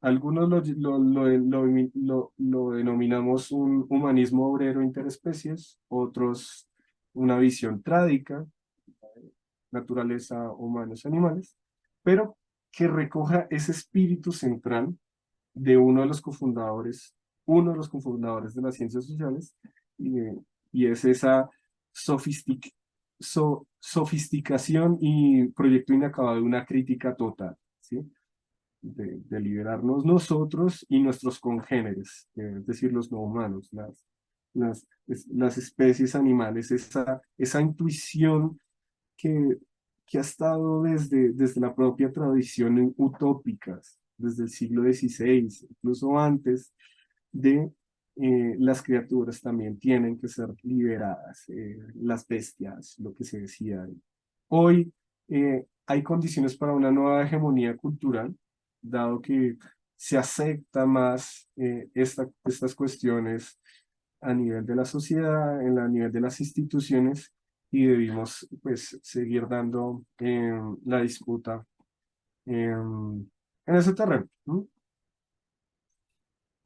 algunos lo denominamos un humanismo obrero interespecies, otros una visión trádica, naturaleza, humanos, animales, pero que recoja ese espíritu central de uno de los cofundadores de las ciencias sociales, y, y es esa sofisticación y proyecto inacabado de una crítica total, ¿sí? De liberarnos nosotros y nuestros congéneres, es decir, los no humanos, las especies animales, esa intuición que, que ha estado desde la propia tradición utópicas, desde el siglo XVI, incluso antes de las criaturas también tienen que ser liberadas, las bestias, lo que se decía. Hoy hay condiciones para una nueva hegemonía cultural, dado que se acepta más estas cuestiones a nivel de la sociedad, a nivel de las instituciones, y debimos pues seguir dando la disputa en ese terreno, ¿no?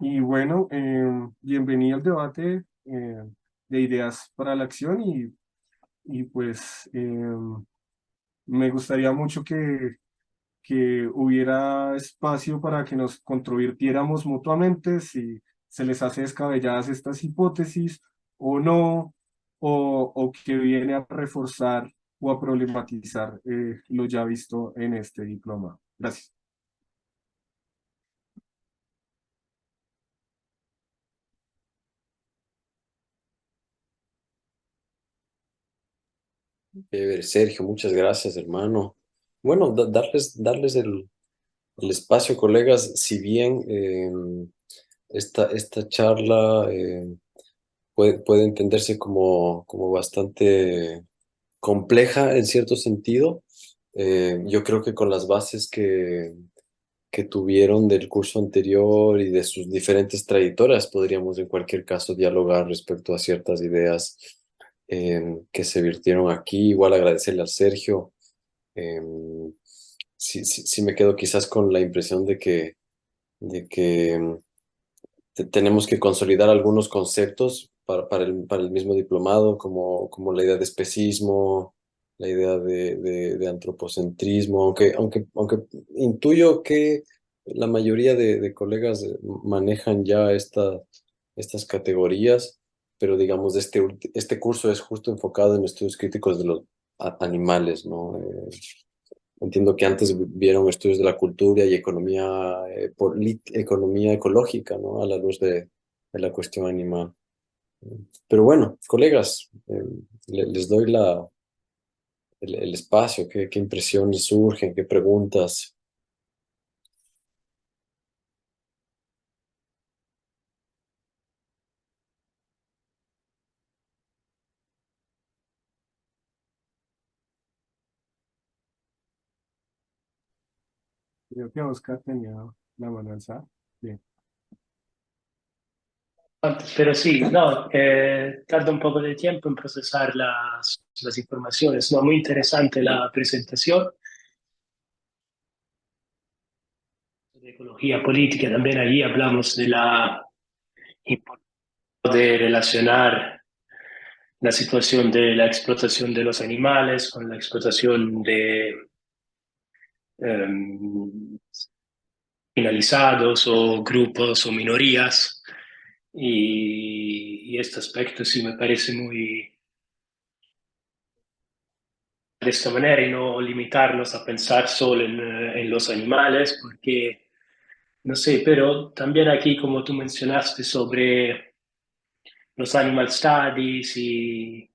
Y bueno, bienvenido al debate de ideas para la acción y pues me gustaría mucho que hubiera espacio para que nos controvirtiéramos mutuamente si se les hace descabelladas estas hipótesis o no, o que viene a reforzar o a problematizar lo ya visto en este diploma. Gracias. Sergio, muchas gracias, hermano. Bueno, darles el espacio, colegas, si bien esta charla puede entenderse como bastante compleja en cierto sentido, yo creo que con las bases que tuvieron del curso anterior y de sus diferentes trayectorias, podríamos en cualquier caso dialogar respecto a ciertas ideas que se virtieron aquí. Igual agradecerle al Sergio. Sí me quedo quizás con la impresión de que tenemos que consolidar algunos conceptos para el mismo diplomado, como la idea de especismo, la idea de antropocentrismo, aunque intuyo que la mayoría de colegas manejan ya estas categorías, pero digamos, este curso es justo enfocado en estudios críticos de los animales, ¿no? Entiendo que antes vieron estudios de la cultura y economía, economía ecológica, ¿no? A la luz de la cuestión animal. Pero bueno, colegas, les doy el espacio, qué impresiones surgen, qué preguntas. Creo que Oscar tenía la mano alzada. Bien. Pero sí, no, tarda un poco de tiempo en procesar las informaciones. No, muy interesante la presentación de ecología política. También allí hablamos de la importancia de relacionar la situación de la explotación de los animales con la explotación de eh, finalizados o grupos o minorías. Y este aspecto sí me parece muy de esta manera y no limitarnos a pensar solo en los animales, porque, no sé, pero también aquí, como tú mencionaste sobre los animal studies y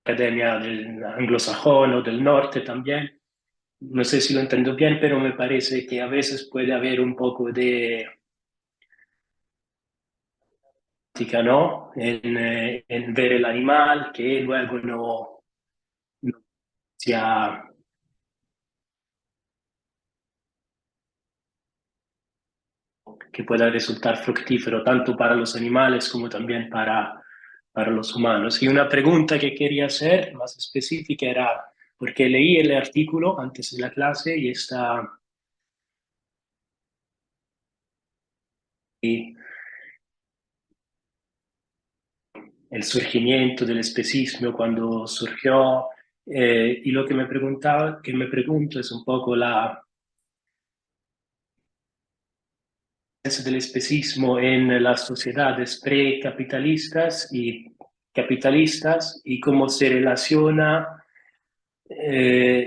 academia del anglosajón o del norte también, no sé si lo entiendo bien, pero me parece que a veces puede haber un poco de ética, ¿no? En ver el animal que luego no sia que pueda resultar fructífero tanto para los animales como también para los humanos. Y una pregunta que quería hacer más específica era, porque leí el artículo antes de la clase y está y el surgimiento del especismo cuando surgió, y lo que me preguntaba, que me pregunto es un poco la del especismo en las sociedades precapitalistas y capitalistas y cómo se relaciona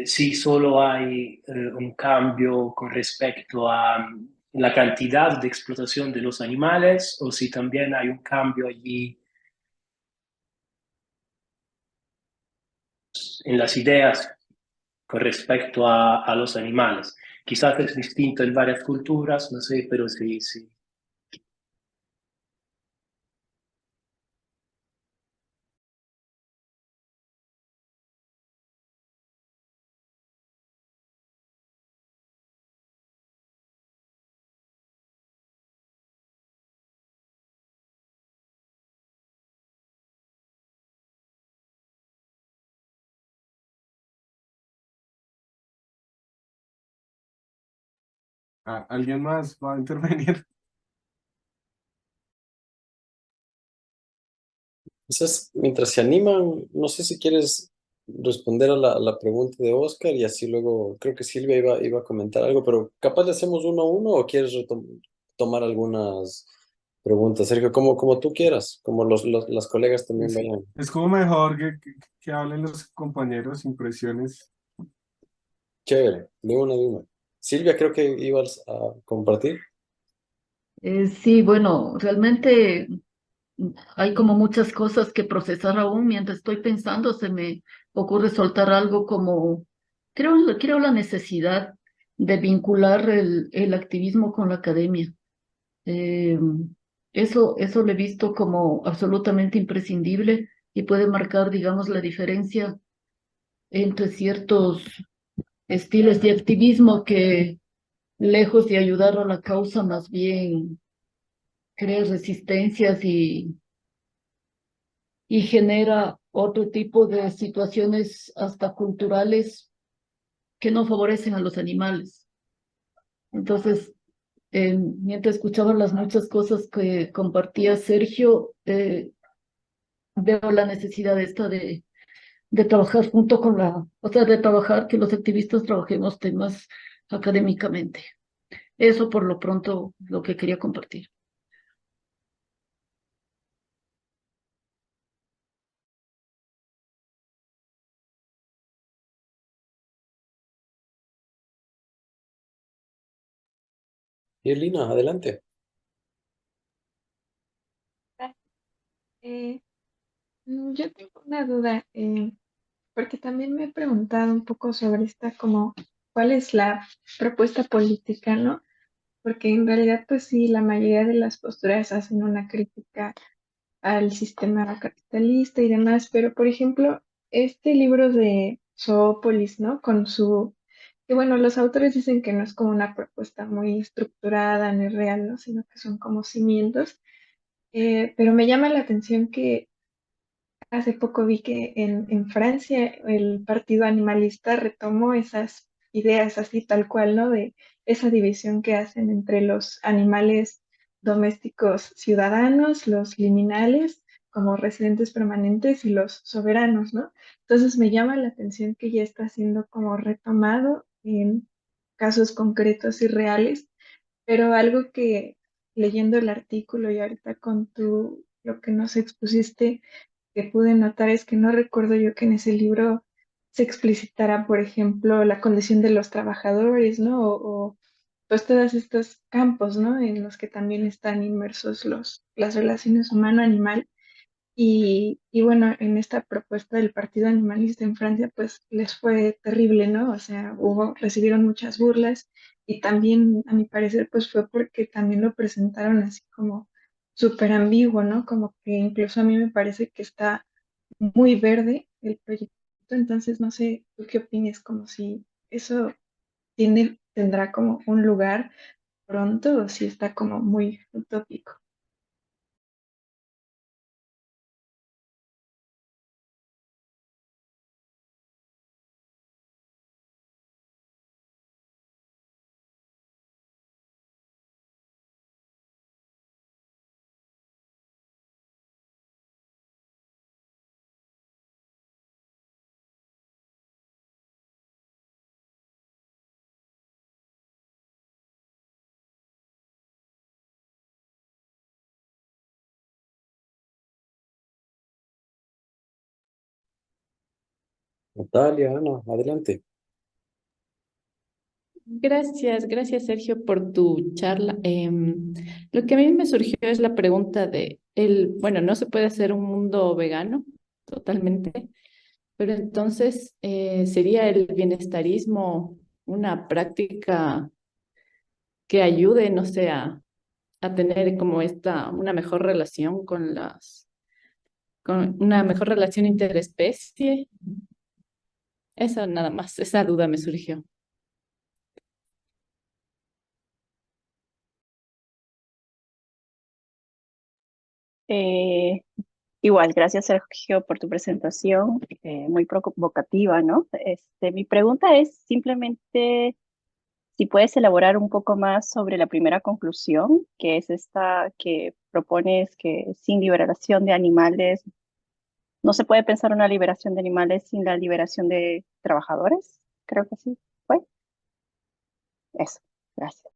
si solo hay un cambio con respecto a la cantidad de explotación de los animales o si también hay un cambio allí en las ideas con respecto a los animales. Quizás es distinto en varias culturas, no sé, pero sí, sí. Ah, ¿alguien más va a intervenir? Quizás mientras se animan, no sé si quieres responder a la pregunta de Oscar y así luego, creo que Silvia iba a comentar algo, pero capaz le hacemos uno a uno o quieres tomar algunas preguntas, Sergio, como tú quieras, como las colegas también Es, vayan. es como mejor que hablen los compañeros, impresiones. Chévere, de una. Silvia, creo que ibas a compartir. Sí, bueno, realmente hay como muchas cosas que procesar aún. Mientras estoy pensando, se me ocurre soltar algo como, creo la necesidad de vincular el activismo con la academia. Eh, eso lo he visto como absolutamente imprescindible y puede marcar, digamos, la diferencia entre ciertos estilos de activismo que, lejos de ayudar a la causa, más bien crea resistencias y genera otro tipo de situaciones hasta culturales que no favorecen a los animales. Entonces, mientras escuchaba las muchas cosas que compartía Sergio, veo la necesidad esta de trabajar junto con o sea, de trabajar, que los activistas trabajemos temas académicamente. Eso por lo pronto lo que quería compartir. Y Elina, adelante. Eh, yo tengo una duda, porque también me he preguntado un poco sobre esta, como, ¿cuál es la propuesta política, no? Porque en realidad, pues sí, la mayoría de las posturas hacen una crítica al sistema capitalista y demás, pero por ejemplo, este libro de Zoópolis, ¿no? Con su, que bueno, los autores dicen que no es como una propuesta muy estructurada ni real, ¿no? Sino que son como cimientos, pero me llama la atención que hace poco vi que en Francia el partido animalista retomó esas ideas así tal cual, ¿no? De esa división que hacen entre los animales domésticos ciudadanos, los liminales como residentes permanentes y los soberanos, ¿no? Entonces me llama la atención que ya está siendo como retomado en casos concretos y reales, pero algo que leyendo el artículo y ahorita con lo que nos expusiste, que pude notar es que no recuerdo yo que en ese libro se explicitara, por ejemplo, la condición de los trabajadores, ¿no? Pues todos estos campos, ¿no? En los que también están inmersos las relaciones humano-animal. Y bueno, en esta propuesta del Partido Animalista en Francia, pues les fue terrible, ¿no? O sea, recibieron muchas burlas y también, a mi parecer, pues fue porque también lo presentaron así como súper ambiguo, ¿no? Como que incluso a mí me parece que está muy verde el proyecto, entonces no sé, ¿tú qué opinas? Como si eso tendrá como un lugar pronto o si está como muy utópico. Natalia, Ana, adelante. Gracias Sergio por tu charla. Lo que a mí me surgió es la pregunta bueno, no se puede hacer un mundo vegano totalmente, pero entonces ¿sería el bienestarismo una práctica que ayude, no sé, a tener como una mejor relación con una mejor relación interespecie? Eso nada más, esa duda me surgió. Eh, Igual, gracias Sergio por tu presentación, muy provocativa, ¿no? Mi pregunta es simplemente si puedes elaborar un poco más sobre la primera conclusión, que es esta que propones que sin liberación de animales, no se puede pensar una liberación de animales sin la liberación de trabajadores. Creo que sí, fue eso. Gracias.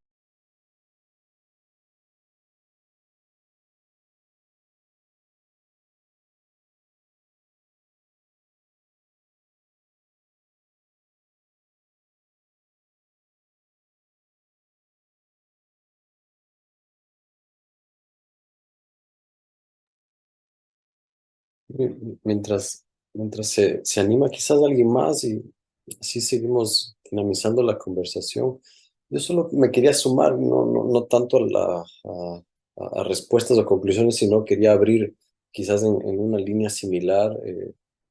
Mientras se anima quizás alguien más y así seguimos dinamizando la conversación. Yo solo me quería sumar, no tanto a respuestas o conclusiones, sino quería abrir quizás en una línea similar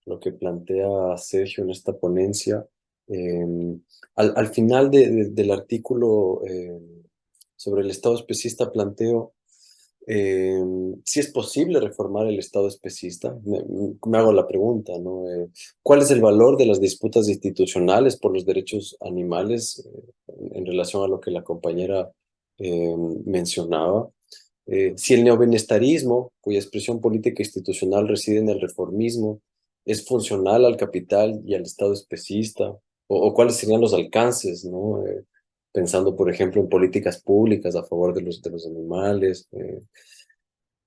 lo que plantea Sergio en esta ponencia. Eh, al final del artículo sobre el Estado especista planteo eh, si es posible reformar el Estado especista. Me hago la pregunta, ¿no? ¿Cuál es el valor de las disputas institucionales por los derechos animales en relación a lo que la compañera mencionaba? Si el neobenestarismo, cuya expresión política e institucional reside en el reformismo, es funcional al capital y al Estado especista, o cuáles serían los alcances, ¿no? Pensando, por ejemplo, en políticas públicas a favor de los animales.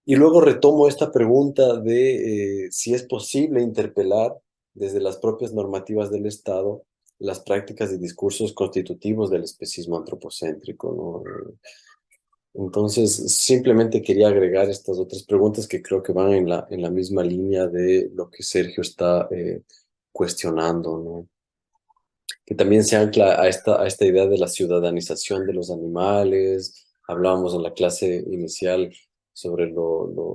Y luego retomo esta pregunta de si es posible interpelar desde las propias normativas del Estado las prácticas y discursos constitutivos del especismo antropocéntrico, ¿no? Entonces, simplemente quería agregar estas otras preguntas que creo que van en la misma línea de lo que Sergio está cuestionando, ¿no? Que también se ancla a esta idea de la ciudadanización de los animales. Hablábamos en la clase inicial sobre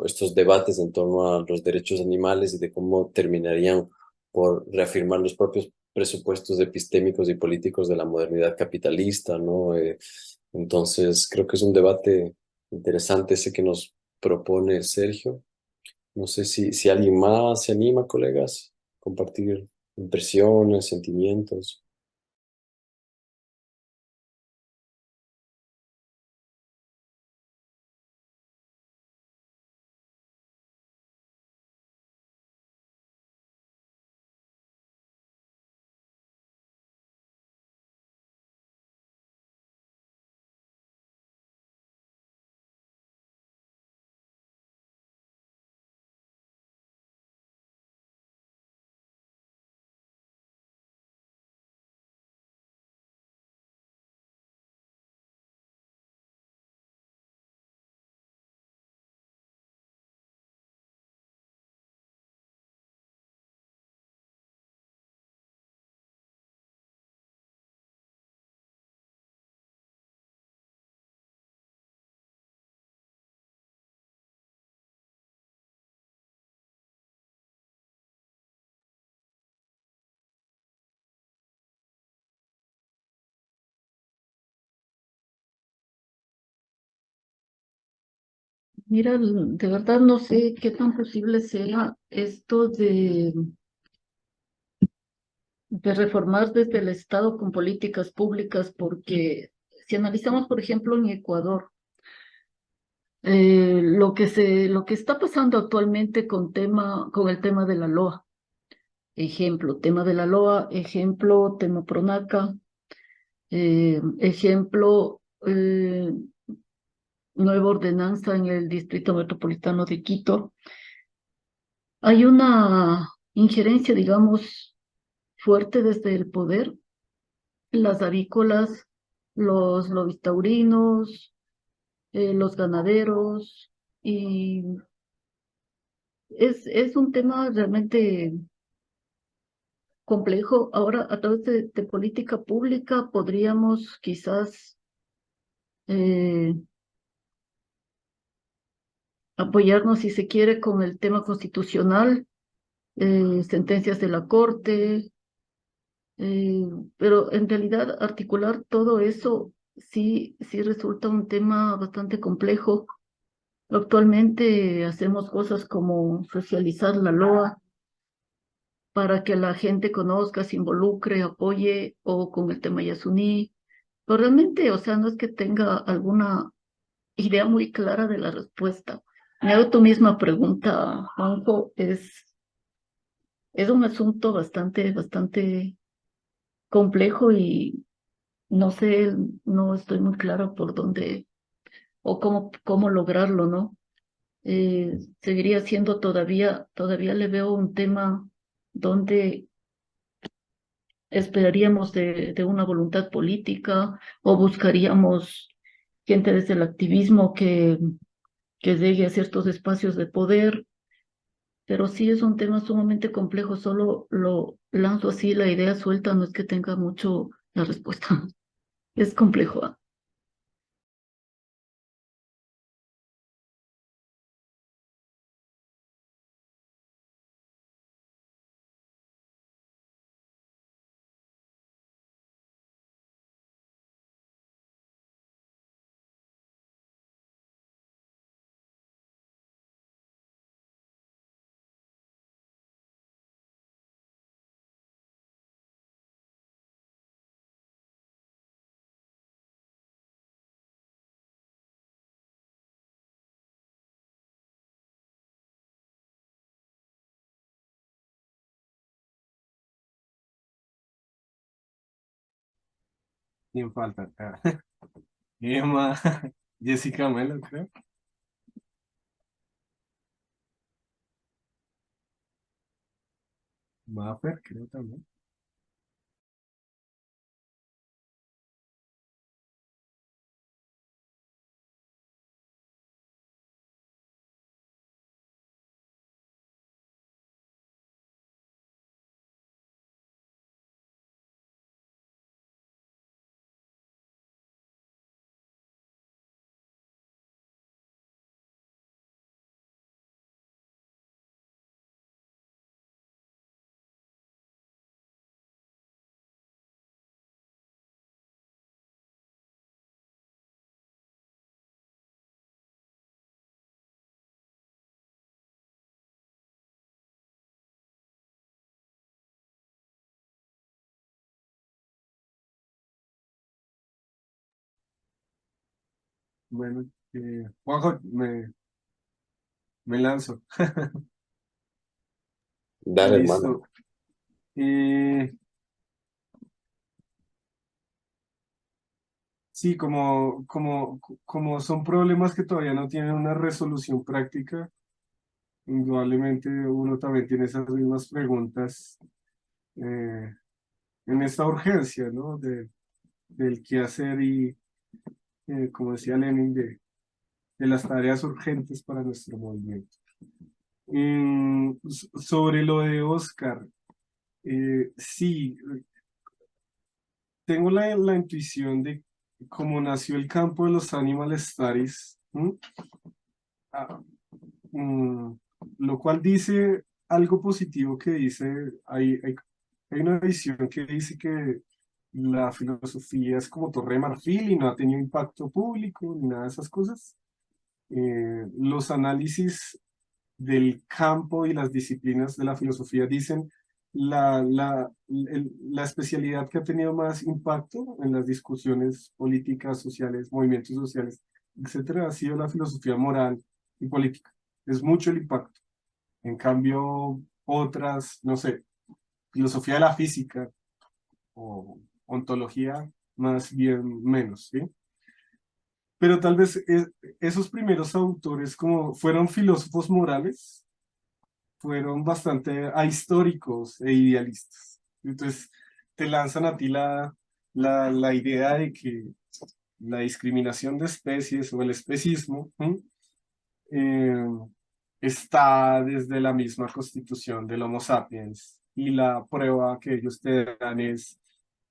estos debates en torno a los derechos animales y de cómo terminarían por reafirmar los propios presupuestos epistémicos y políticos de la modernidad capitalista, ¿no? Entonces, creo que es un debate interesante ese que nos propone Sergio. No sé si alguien más se anima, colegas, a compartir impresiones, sentimientos. Mira, de verdad no sé qué tan posible sea esto de reformar desde el Estado con políticas públicas, porque si analizamos, por ejemplo, en Ecuador, lo que está pasando actualmente con el tema de la LOA, ejemplo, tema de la LOA, ejemplo, tema Pronaca, ejemplo, nueva ordenanza en el Distrito Metropolitano de Quito. Hay una injerencia, digamos, fuerte desde el poder, las avícolas, los lobistaurinos, los ganaderos, y es un tema realmente complejo. Ahora, a través de política pública, podríamos quizás eh, apoyarnos, si se quiere, con el tema constitucional, sentencias de la Corte, eh, pero en realidad articular todo eso sí resulta un tema bastante complejo. Actualmente hacemos cosas como socializar la LOA para que la gente conozca, se involucre, apoye, o con el tema Yasuní. Pero realmente, o sea, no es que tenga alguna idea muy clara de la respuesta. Me hago tu misma pregunta, Juanjo, es un asunto bastante complejo, y no sé, no estoy muy clara por dónde o cómo lograrlo, ¿no? Seguiría siendo todavía le veo un tema donde esperaríamos de una voluntad política, o buscaríamos gente desde el activismo que llegue a ciertos espacios de poder, pero sí es un tema sumamente complejo. Solo lo lanzo así, la idea suelta, no es que tenga mucho la respuesta. Es complejo. ¿Ah? ¿Quién falta? Emma, Jessica Melo, creo. Maffer, creo también. Bueno, Juanjo, me lanzo. Dale, hermano. Listo. Eh, sí, como son problemas que todavía no tienen una resolución práctica, indudablemente uno también tiene esas mismas preguntas eh, en esta urgencia, ¿no? Del qué hacer y, como decía Lenin, de las tareas urgentes para nuestro movimiento. Sobre lo de Oscar, sí, tengo la intuición de cómo nació el campo de los animal studies, ¿m? Ah, mm, lo cual dice algo positivo que dice, hay una visión que dice que la filosofía es como Torre de Marfil y no ha tenido impacto público ni nada de esas cosas. Los análisis del campo y las disciplinas de la filosofía dicen la especialidad que ha tenido más impacto en las discusiones políticas, sociales, movimientos sociales, etcétera, ha sido la filosofía moral y política. Es mucho el impacto. En cambio, otras, no sé, filosofía de la física o ontología, más bien menos, ¿sí? Pero tal vez esos primeros autores como fueron filósofos morales, fueron bastante ahistóricos e idealistas. Entonces te lanzan a ti la idea de que la discriminación de especies o el especismo eh, está desde la misma constitución del Homo sapiens. Y la prueba que ellos te dan es,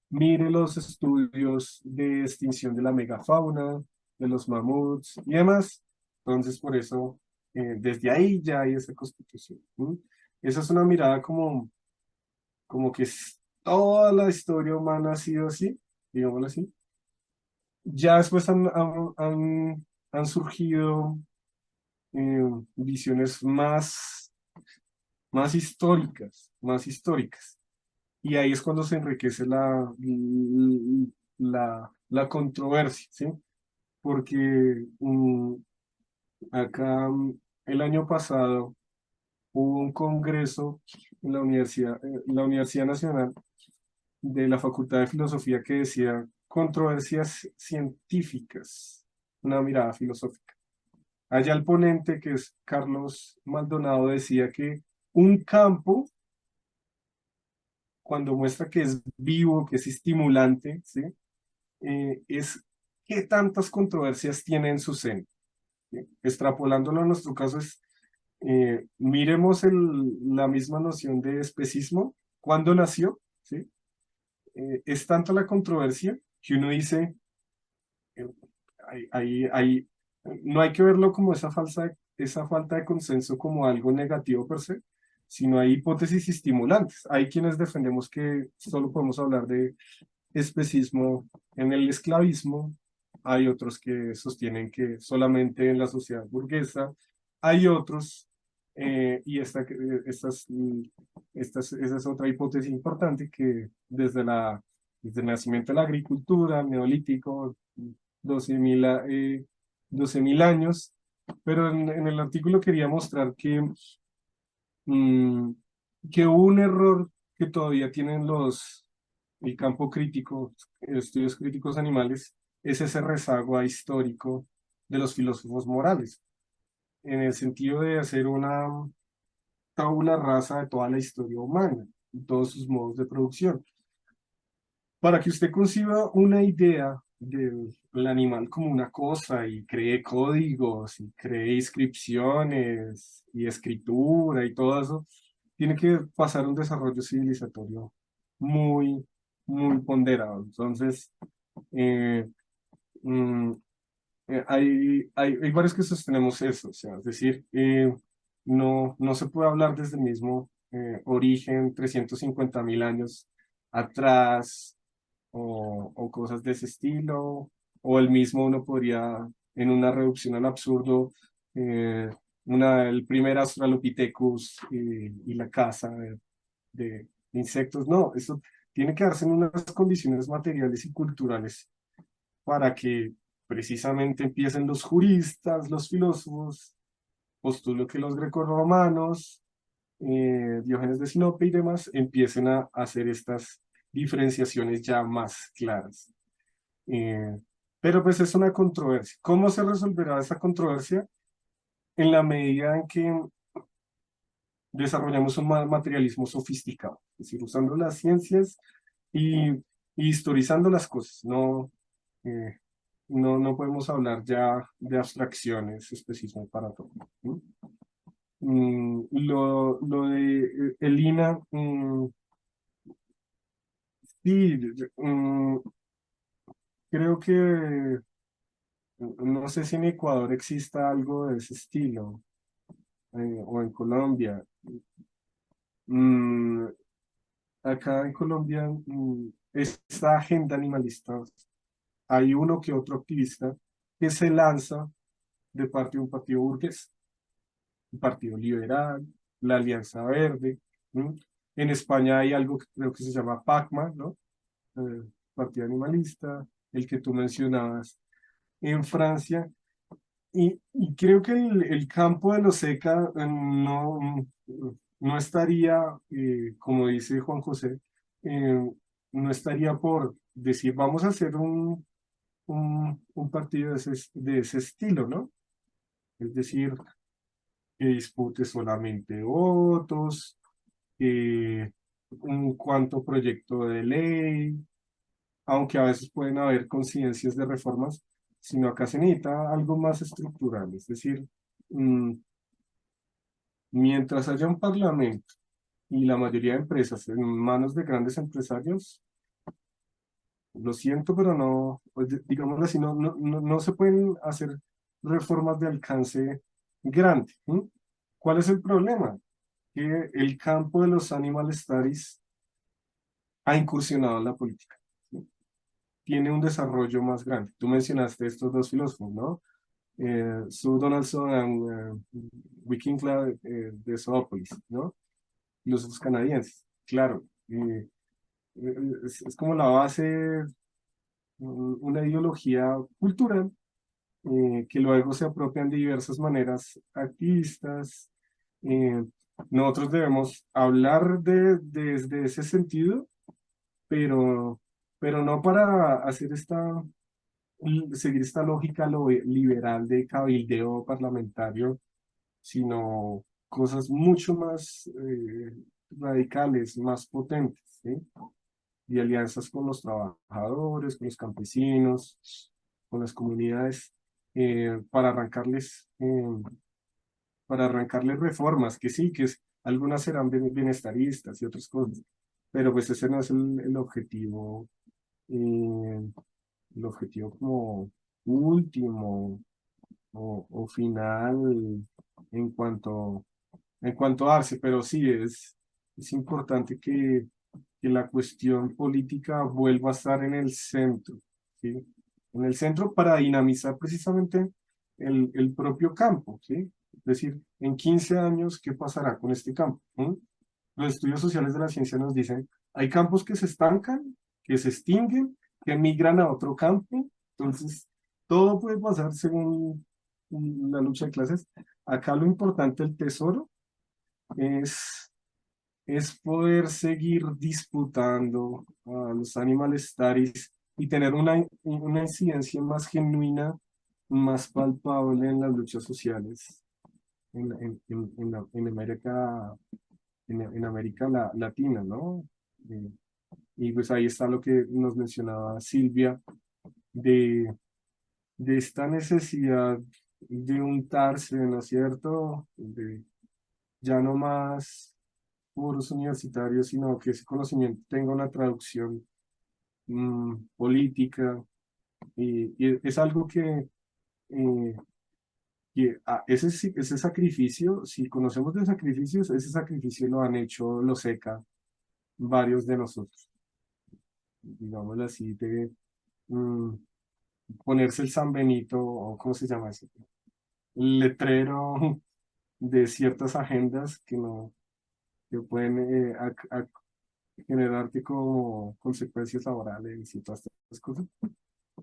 mire los estudios de extinción de la megafauna, de los mamuts y demás. Entonces, por eso, desde ahí ya hay esa constitución. Esa es una mirada como que toda la historia humana ha sido así, digámoslo así. Ya después han surgido visiones más históricas. Y ahí es cuando se enriquece la controversia, ¿sí? Porque acá el año pasado hubo un congreso en la Universidad Nacional de la Facultad de Filosofía que decía controversias científicas, una mirada filosófica. Allá el ponente, que es Carlos Maldonado, decía que un campo, cuando muestra que es vivo, que es estimulante, ¿sí? Es qué tantas controversias tiene en su seno. ¿Sí? Extrapolándolo a nuestro caso es, miremos la misma noción de especismo, ¿cuándo nació? ¿Sí? Es tanta la controversia que uno dice, eh, no hay que verlo como esa falta de consenso como algo negativo per se, sino hay hipótesis estimulantes. Hay quienes defendemos que solo podemos hablar de especismo en el esclavismo, hay otros que sostienen que solamente en la sociedad burguesa, hay otros, y esa es otra hipótesis importante, que desde el nacimiento de la agricultura, el neolítico, 12.000 12.000 años, pero en el artículo quería mostrar mm, que hubo un error que todavía tienen el campo crítico, estudios críticos animales, es ese rezago histórico de los filósofos morales, en el sentido de hacer una tabula rasa de toda la historia humana y todos sus modos de producción. Para que usted conciba una idea del animal como una cosa y cree códigos y cree inscripciones y escritura y todo eso, tiene que pasar un desarrollo civilizatorio muy, muy ponderado. Entonces, eh, mm, hay varios que sostenemos eso, o sea, es decir, no se puede hablar desde el mismo origen, 350.000 años atrás, o cosas de ese estilo, o el mismo uno podría, en una reducción al absurdo, eh, el primer Australopithecus y la caza de insectos. No, eso tiene que darse en unas condiciones materiales y culturales para que precisamente empiecen los juristas, los filósofos, postulo que los grecorromanos, Diógenes de Sinope y demás, empiecen a hacer estas diferenciaciones ya más claras. Pero pues es una controversia. ¿Cómo se resolverá esa controversia? En la medida en que desarrollamos un materialismo sofisticado, es decir, usando las ciencias y historizando las cosas. No podemos hablar ya de abstracciones, especismo para todo, ¿no? Lo de Elina, sí, creo que no sé si en Ecuador exista algo de ese estilo, o en Colombia. Mm, Acá en Colombia, esta agenda animalista, hay uno que otro activista que se lanza de parte de un partido burgués, un partido liberal, la Alianza Verde. ¿No? En España hay algo que creo que se llama PACMA, ¿no? Partido Animalista, el que tú mencionabas en Francia. Y creo que el campo de los ECA no estaría, como dice Juan José, no estaría por decir, vamos a hacer un partido de ese estilo, ¿no? Es decir, que dispute solamente votos, un cuanto proyecto de ley, aunque a veces pueden haber coincidencias de reformas, sino acá se necesita algo más estructural, es decir, mm, mientras haya un parlamento y la mayoría de empresas en manos de grandes empresarios, lo siento, pero no, pues, digámoslo así, no se pueden hacer reformas de alcance grande. ¿Sí? ¿Cuál es el problema? Que el campo de los animal studies ha incursionado en la política. ¿Sí? Tiene un desarrollo más grande. Tú mencionaste estos dos filósofos, ¿no? Sue Donaldson y Wikinkla de Zoopolis, ¿no? Filósofos canadienses, claro. Es como la base, una ideología cultural que luego se apropian de diversas maneras activistas. eh, Nosotros debemos hablar desde ese sentido, pero, pero no para hacer seguir esta lógica liberal de cabildeo parlamentario, sino cosas mucho más radicales, más potentes, ¿sí? Y alianzas con los trabajadores, con los campesinos, con las comunidades, para arrancarles reformas, que sí, algunas serán bienestaristas y otras cosas, pero pues ese no es eh, el objetivo como último o final en cuanto, en cuanto a darse, pero sí es importante que la cuestión política vuelva a estar en el centro, ¿sí? En el centro para dinamizar precisamente el propio campo, ¿sí? Es decir, en 15 años, ¿qué pasará con este campo? ¿Mm? Los estudios sociales de la ciencia nos dicen, hay campos que se estancan, que se extinguen, que migran a otro campo, entonces todo puede pasar según la lucha de clases. Acá lo importante, el tesoro, es poder seguir disputando a los animal studies y tener una incidencia más genuina, más palpable en las luchas sociales en América, en América Latina, ¿no? Eh, y pues ahí está lo que nos mencionaba Silvia, de, de esta necesidad de untarse, ¿no es cierto? De ya no más cursos universitarios, sino que ese conocimiento tenga una traducción política, y es algo ese sacrificio, si conocemos de sacrificios, ese sacrificio lo han hecho los ECA, varios de nosotros, digámoslo así, de mm, ponerse el San Benito, o ¿cómo se llama eso? El letrero de ciertas agendas que no que pueden generarte como consecuencias laborales y todas estas cosas.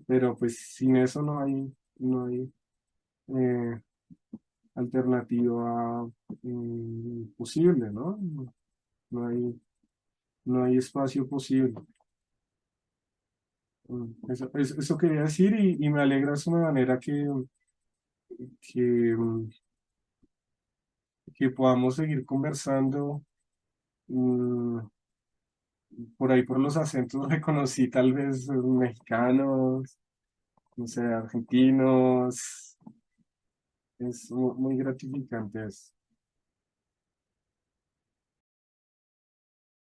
pero pues sin eso no hay eh, alternativa posible, ¿no? No hay, no hay espacio posible. Eso quería decir y me alegra su manera que, mm, que podamos seguir conversando. mm, por ahí por los acentos reconocí tal vez mexicanos, no sé, argentinos. Es muy gratificante eso.